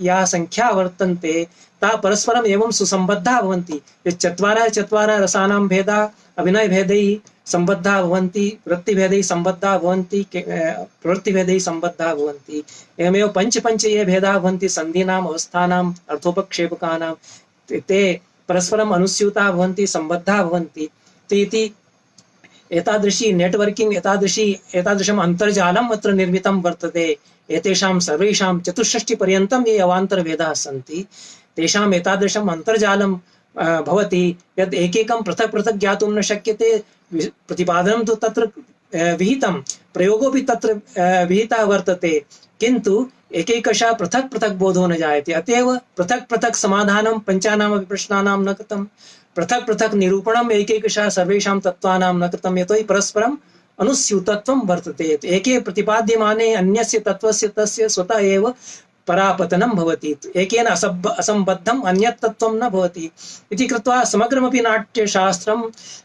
या संख्या वर्तन्ते ता परस्परम् एवं सुसम्बद्धाः भवन्ति। यत् चत्वारः रसानां भेदाः अभिनयभेदैः सम्बद्धाः भवन्ति, वृत्तिभेदैः सम्बद्धाः भवन्ति, प्रवृत्तिभेदैः सम्बद्धाः भवन्ति। एवमेव पञ्च ये भेदाः भवन्ति सन्धीनाम्, अवस्थानाम्, अर्थोपक्षेपकानां, ते परस्परम् अनुस्यूताः भवन्ति, सम्बद्धाः भवन्ति। इति एतादृशी नेटवर्किंग, एतादृशम् अन्तर्जालम् अत्र निर्मितं वर्तते। एतेषां सर्वेषां 64 पर्यन्तं ये अवान्तरभेदाः सन्ति तेषाम् एतादृशम् अन्तर्जालं भवति यद् एकैकं पृथक् पृथक् ज्ञातुं न शक्यते। प्रतिपादनं तु तत्र विहितं, प्रयोगोऽपि तत्र विहितः वर्तते, किन्तु एकैकशः पृथक् पृथक् बोधो न जायते। अतएव पृथक् पृथक् समाधानं पञ्चानामपि प्रश्नानां न कृतं, पृथक् पृथक् निरूपणम् एकैकशः सर्वेषां तत्त्वानां न कृतं, यतोहि परस्परम् अनुस्यूतत्वं वर्तते। एके प्रतिपाद्यमाने अन्यस्य तत्त्वस्य तस्य स्वतः एव परापतनं भवति। एकेन असम्बद्धम् अन्यत् तत्त्वं न भवति इति कृत्वा समग्रमपि नाट्यशास्त्रं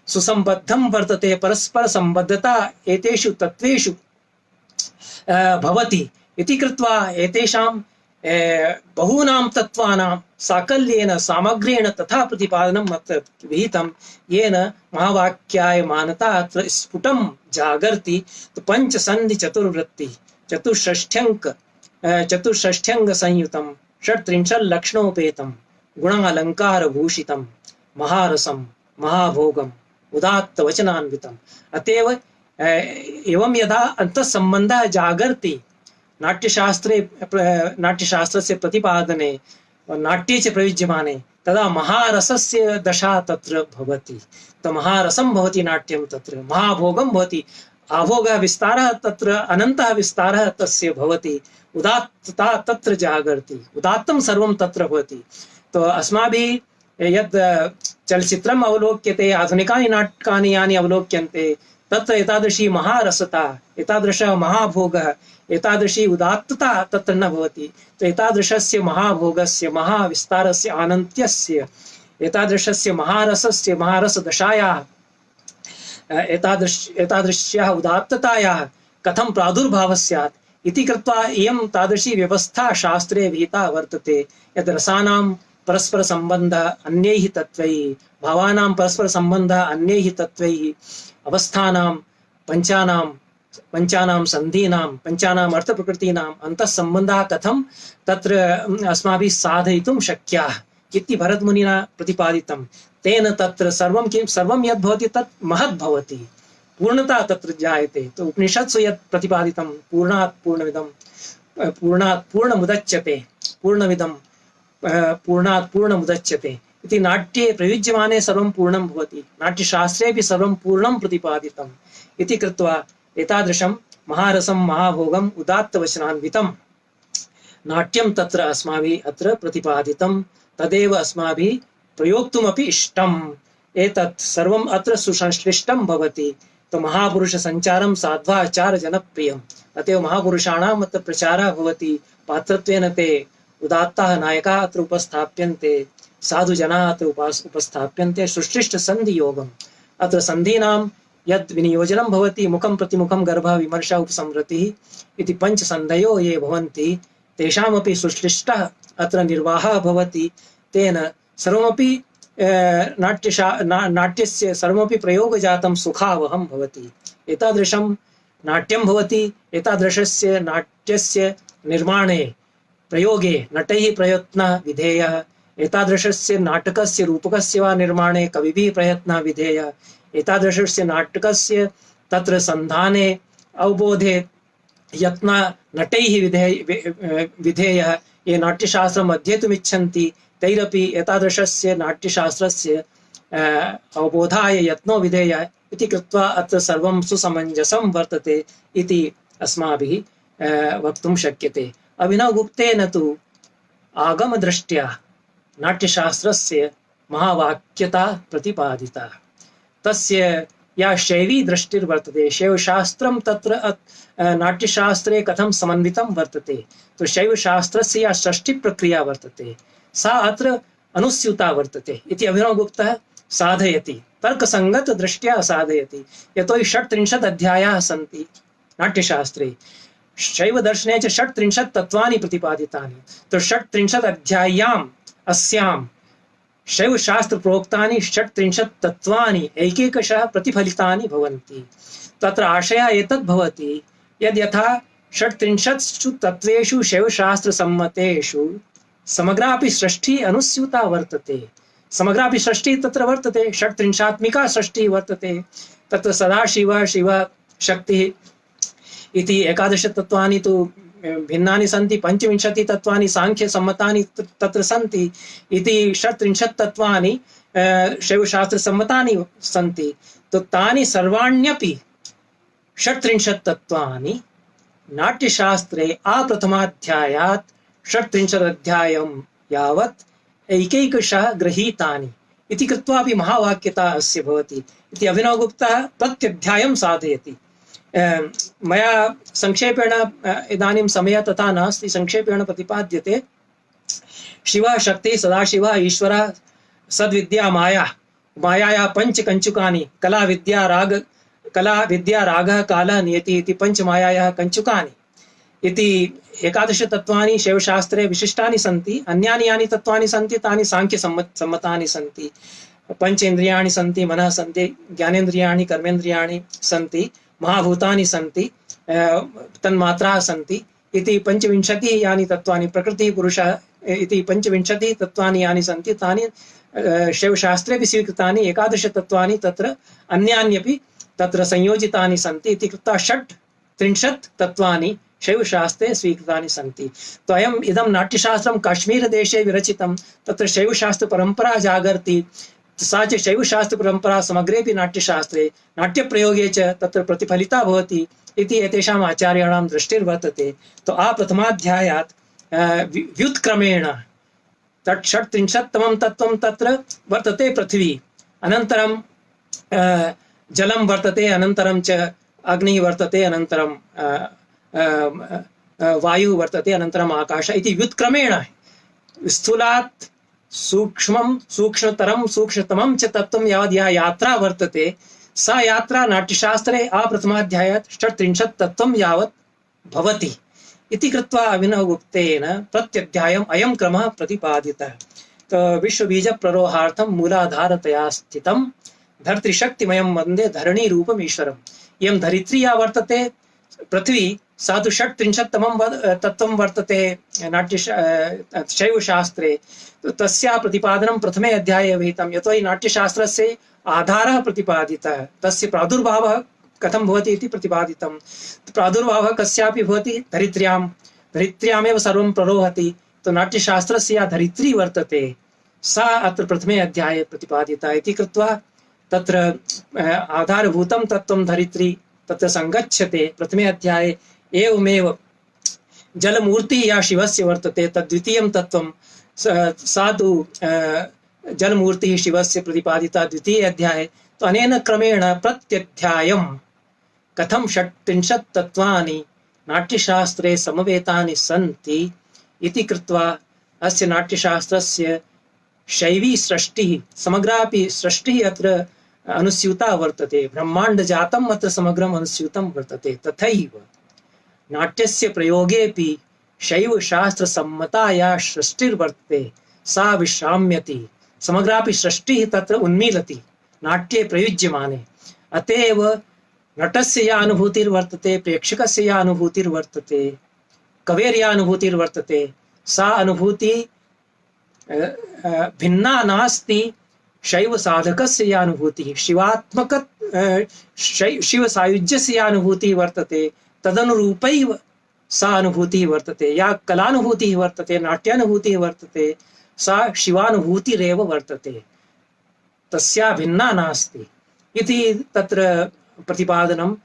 सुसम्बद्धं वर्तते। परस्परसम्बद्धता एतेषु तत्त्वेषु भवति इति कृत्वा एतेषां बहूनां तत्त्वानां साकल्येन सामग्र्येण तथा प्रतिपादनम् अत्र विहितं, येन महावाक्यायमानता अत्र स्फुटं जागर्ति। पञ्चसन्धि चतुर्वृत्ति चतुष्षष्ट्यङ्ग संयुतं षट्त्रिंशल्लक्षणोपेतं गुणालङ्कारभूषितं महारसं महाभोगम् उदात्तवचनान्वितम्। अतएव एवं यदा अन्तःसम्बन्धः जागर्ति नाट्यशास्त्रस्य प्रतिपादने नाट्ये च प्रयुज्यमाने, तदा महारसस्य दशा तत्र भवति। तो महारसं भवति नाट्यं, तत्र महाभोगं भवति, आभोगः विस्तारः तत्र अनन्तः विस्तारः तस्य भवति, उदात्तता तत्र जागर्ति, उदात्तं सर्वं तत्र भवति। तो अस्माभिः यद् चलचित्रम् अवलोक्यते, आधुनिकानि नाटकानि यानि अवलोक्यन्ते, तत्र एतादृशी महारसता, एतादृशः महाभोगः, एतादृशी उदात्तता तत्र न भवति। तो एतादृशस्य महाभोगस्य, महाविस्तारस्य, अनन्त्यस्य, एतादृशस्य महारसस्य, महारसदशायाः, एतादृश्याः उदात्ततायाः कथं प्रादुर्भावः स्यात् इति कृत्वा इयं तादृशी व्यवस्था शास्त्रे विहिता वर्तते। यद् रसानां परस्परसम्बन्धः अन्यैः तत्त्वैः, भावानां परस्परसम्बन्धः अन्यैः तत्त्वैः, अवस्थानां पञ्चानां सन्धीनां, पञ्चानाम् अर्थप्रकृतीनाम् अन्तःसम्बन्धः कथं तत्र अस्माभिः साधयितुं शक्याः इति भरतमुनिना प्रतिपादितं। तेन तत्र सर्वं यद् भवति तत् महद् भवति, पूर्णता तत्र जायते। तो उपनिषत्सु यत् प्रतिपादितं पूर्णात् पूर्णमिदं पूर्णात् पूर्णमुदच्यते, पूर्णात् पूर्णमुदच्यते इति नाट्ये प्रयुज्यमाने सर्वं पूर्णं भवति, नाट्यशास्त्रेऽपि सर्वं पूर्णं प्रतिपादितम् इति कृत्वा एतादृशं महारसं महाभोगम् उदात्तवचनान्वितं नाट्यं तत्र अस्माभिः अत्र प्रतिपादितं। तदेव अस्माभिः प्रयोक्तुमपि इष्टम्। एतत् सर्वम् अत्र सुसंश्लिष्टं भवति। तो महापुरुषसञ्चारं साध्वाचार जनप्रियम्। अतएव महापुरुषाणाम् अत्र प्रचारः भवति। पात्रत्वेन ते उदात्ताः नायकाः अत्र उपस्थाप्यन्ते, साधुजनाः अत्र उपस्थाप्यन्ते। सुश्लिष्टसन्धियोगम्, अत्र सन्धीनां यद् विनियोजनं भवति, मुखं प्रतिमुखं गर्भः विमर्शः उपसंहृतिः इति पञ्चसन्धयो ये भवन्ति, तेषामपि सुश्लिष्टः अत्र निर्वाहः भवति। तेन सर्वमपि नाट्यस्य सर्वमपि प्रयोगजातं सुखावहं भवति। एतादृशं नाट्यं भवति। एतादृशस्य नाट्यस्य निर्माणे प्रयोगे नटैः प्रयत्नः विधेयः। एतादृशस्य नाटकस्य रूपकस्य वा निर्माणे कविभिः प्रयत्नः विधेयः। एतादृशस्य नाटकस्य तत्र संधाने अवबोधे यत्नः नटैः विधेयः। ये नाट्यशास्त्रम् अध्येतुमिच्छन्ति तैरपि एतादृशस्य नाट्यशास्त्रस्य अवबोधाय यत्नो विधेयः इति कृत्वा अत्र सर्वं सुसमञ्जसं वर्तते इति अस्माभिः वक्तुं शक्यते। अभिनवगुप्तेन तु आगमदृष्ट्या नाट्यशास्त्रस्य महावाक्यता प्रतिपादिता। तस्य या शैवी दृष्टिर्वर्तते, शैवशास्त्रं तत्र नाट्यशास्त्रे कथं समन्वितं वर्तते, तो शैवशास्त्रस्य या षष्ठिप्रक्रिया वर्तते सा अत्र अनुस्यूता वर्तते इति अभिनवगुप्तः साधयति, तर्कसङ्गतदृष्ट्या साधयति। यतोहि 36 अध्यायाः सन्ति नाट्यशास्त्रे। शैवदर्शने च 36 तत्त्वानि प्रतिपादितानि। तो 36 अध्याय्याम् अस्यां शैवशास्त्र प्रोक्तानि 36 तत्त्वानि एकैकशः प्रतिफलितानि भवन्ति। तत्र आशयः एतद् भवति यद् यथा 36 तत्त्वेषु शैवशास्त्रसम्मतेषु समग्रापि सृष्टिः अनुस्यूता वर्तते। समग्रापि सृष्टिः तत्र वर्तते, 36त्मिका सृष्टिः वर्तते। तत्र सदाशिवः शिवः शक्तिः इति 11 तत्त्वानि तु भिन्नानि सन्ति। 25 तत्त्वानि सांख्यसम्मतानि तत्र सन्ति इति 36 तत्त्वानि शैवशास्त्रसम्मतानि सन्ति। तो तानि सर्वाण्यपि 36 तत्त्वानि नाट्यशास्त्रे आप्रथमाध्यायात् 36 अध्यायं यावत् एकैकशः गृहीतानि इति कृत्वापि महावाक्यता अस्य भवति इति अभिनवगुप्तः प्रत्यध्यायं साधयति। मया संक्षेपेण इदानीं समयः तथा नास्ति, संक्षेपेण प्रतिपाद्यते। शिवः शक्तिः सदाशिवः ईश्वरः सद्विद्या माया, मायायाः पञ्चकञ्चुकानि कला विद्या रागः कालः नियतिः इति पञ्चमायायाः कञ्चुकानि इति एकादश तत्वानि शैवशास्त्रे विशिष्टानि सन्ति। अन्यानि यानि तत्वानि सन्ति तानि सांख्यसम्मतानि सन्ति। पंचेन्द्रियाणि सन्ति, मनः सन्ति, ज्ञानेन्द्रियाणि, कर्मेन्द्रियाणि सन्ति, महाभूतानि सन्ति, तन्मात्राः सन्ति इति पञ्चविंशतिः यानि तत्वानि, प्रकृतिः पुरुषः इति पञ्चविंशतिः तत्वानि यानि सन्ति तानि शैवशास्त्रेऽपि स्वीकृतानि। एकादश तत्वानि तत्र अन्यान्यपि तत्र संयोजितानि सन्ति इति कृत्वा 36 तत्वानि शैवशास्त्रे स्वीकृतानि सन्ति। तो अयम् इदं नाट्यशास्त्रं काश्मीरदेशे विरचितं, तत्र शैवशास्त्रपरम्परा जागर्ति। सा च शैवशास्त्रपरम्परा समग्रेपि नाट्यशास्त्रे नाट्यप्रयोगे च तत्र प्रतिफलिता भवति इति एतेषाम् आचार्याणां दृष्टिर्वर्तते। तो प्रथमाध्यायात् व्युत्क्रमेण 36तमं तत्त्वं तत्र वर्तते पृथिवी, अनन्तरं जलं वर्तते, अनन्तरं च अग्निः वर्तते, अनन्तरं वायुः वर्तते, अनन्तरम् आकाशः इति व्युत्क्रमेण स्थूलात् सूक्ष्मं सूक्ष्मतरं सूक्ष्मतमं च तत्त्वं यावद् या यात्रा वर्तते, सा यात्रा नाट्यशास्त्रे प्रथमाध्यायात् 36 तत्त्वं यावत् भवति इति कृत्वा अभिनवगुप्तेन प्रत्यध्यायम् अयं क्रमः प्रतिपादितः। तो विश्वबीजप्ररोहार्थं मूलाधारतया स्थितं धर्तृशक्तिमयं वन्दे धरणीरूपम् ईश्वरम्। इयं धरित्री या वर्तते पृथ्वी, सा तु 36तमं तत्त्वं वर्तते शैवशास्त्रे। तस्या प्रतिपादनं प्रथमे अध्याये विहितं, यतोहि नाट्यशास्त्रस्य आधारः प्रतिपादितः, तस्य प्रादुर्भावः कथं भवति इति प्रतिपादितं। प्रादुर्भावः कस्यापि भवति धरित्र्यामेव सर्वं प्ररोहति। तो नाट्यशास्त्रस्य या धरित्री वर्तते सा अत्र प्रथमे अध्याये प्रतिपादिता इति कृत्वा तत्र आधारभूतं तत्त्वं धरित्री तत्र संगच्छते। प्रथमे अध्याये एवमेव जलमूर्तिः या शिवस्य वर्तते तद्वितीयं तत्त्वं, सा तु जलमूर्तिः शिवस्य प्रतिपादिता द्वितीये अध्याये। तो अनेन क्रमेण प्रत्यध्यायं कथं 36 तत्त्वानि नाट्यशास्त्रे समवेतानि सन्ति इति कृत्वा अस्य नाट्यशास्त्रस्य शैवी सृष्टिः, समग्रापि सृष्टिः अत्र अनुस्यूता वर्तते। ब्रह्माण्डजातम् अत्र समग्रम् अनुस्यूतं वर्तते। तथैव नाट्यस्य प्रयोगेऽपि शैवशास्त्रसम्मता या सृष्टिर्वर्तते सा विश्राम्यति। समग्रापि सृष्टिः तत्र उन्मीलति नाट्ये प्रयुज्यमाने। अतएव नटस्य या अनुभूतिर्वर्तते, प्रेक्षकस्य या अनुभूतिर्वर्तते, कवेर्या अनुभूतिर्वर्तते, सा अनुभूति भिन्ना नास्ति शैव साधकस्य या अनुभूतिः। शिवात्मक शिव सायुज्यस्य या अनुभूतिः वर्तते तदनुरूपैव सा अनुभूतिः वर्तते। या कलानुभूतिः वर्तते, नाट्यानुभूतिः वर्तते, सा शिवानुभूतिरेव वर्तते, तस्या भिन्ना नास्ति इति तत्र प्रतिपादनम्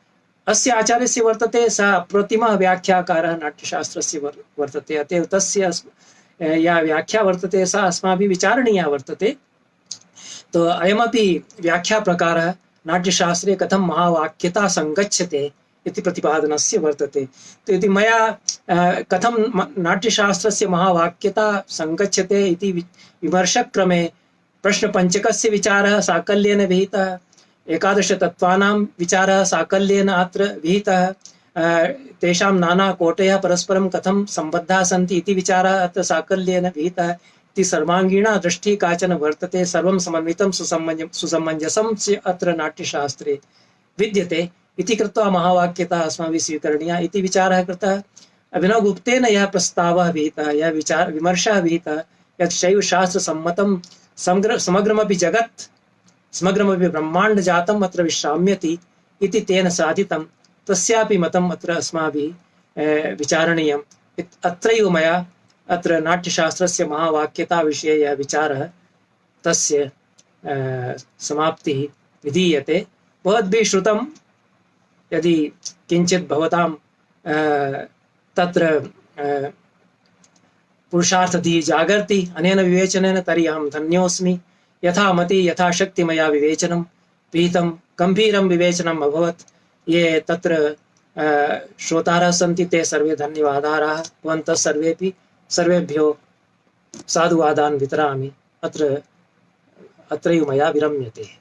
अस्य आचार्यस्य वर्तते। सा अप्रतिमः व्याख्याकारः नाट्यशास्त्रस्य वर्तते। अतएव तस्य या व्याख्या वर्तते सा अस्माभिः विचारणीया वर्तते। तो अयमपि व्याख्याप्रकारः नाट्यशास्त्रे कथं महावाक्यता संगच्छते इति प्रतिपादनस्य वर्तते। तो इति मया कथं नाट्यशास्त्रस्य महावाक्यता संगच्छते इति विमर्शक्रमे प्रश्नपञ्चकस्य विचारः साकल्येन विहितः, एकादश तत्त्वानां विचारः साकल्येन अत्र विहितः, तेषां नानाकोटयः परस्परं कथं सम्बद्धाः सन्ति इति विचारः अत्र साकल्येन विहितः इति सर्वाङ्गीणा दृष्टिः काचन वर्तते। सर्वं समन्वितं सुसमञ्जसं च अत्र नाट्यशास्त्रे विद्यते इति कृत्वा महावाक्यता अस्माभिः स्वीकरणीया इति विचारः कृतः। अभिनवगुप्तेन यः प्रस्तावः विहितः, यः विमर्शः विहितः, यत् शैवशास्त्रसम्मतं समग्रमपि जगत्, समग्रमपि ब्रह्माण्ड जातम् अत्र विश्राम्यति इति तेन साधितं, तस्यापि मतम् अत्र अस्माभिः विचारणीयम्। अत्रैव मया अत्र नाट्यशास्त्रस्य महावाक्यता विषये यः विचारः तस्य समाप्तिः विधीयते। भवद्भिः श्रुतं, यदि किञ्चित् भवतां तत्र पुरुषार्थधिः जागर्ति अनेन विवेचनेन तर्हि अहं धन्योऽस्मि। यथा मति यथा शक्ति मया विवेचनं विहितं, गम्भीरं विवेचनम् अभवत्। ये तत्र श्रोतारः सन्ति ते सर्वे धन्यवादारः। भवन्तः सर्वेपि सर्वेभ्यो साधुवादान् वितरामि। अत्रैव मया विरम्यते।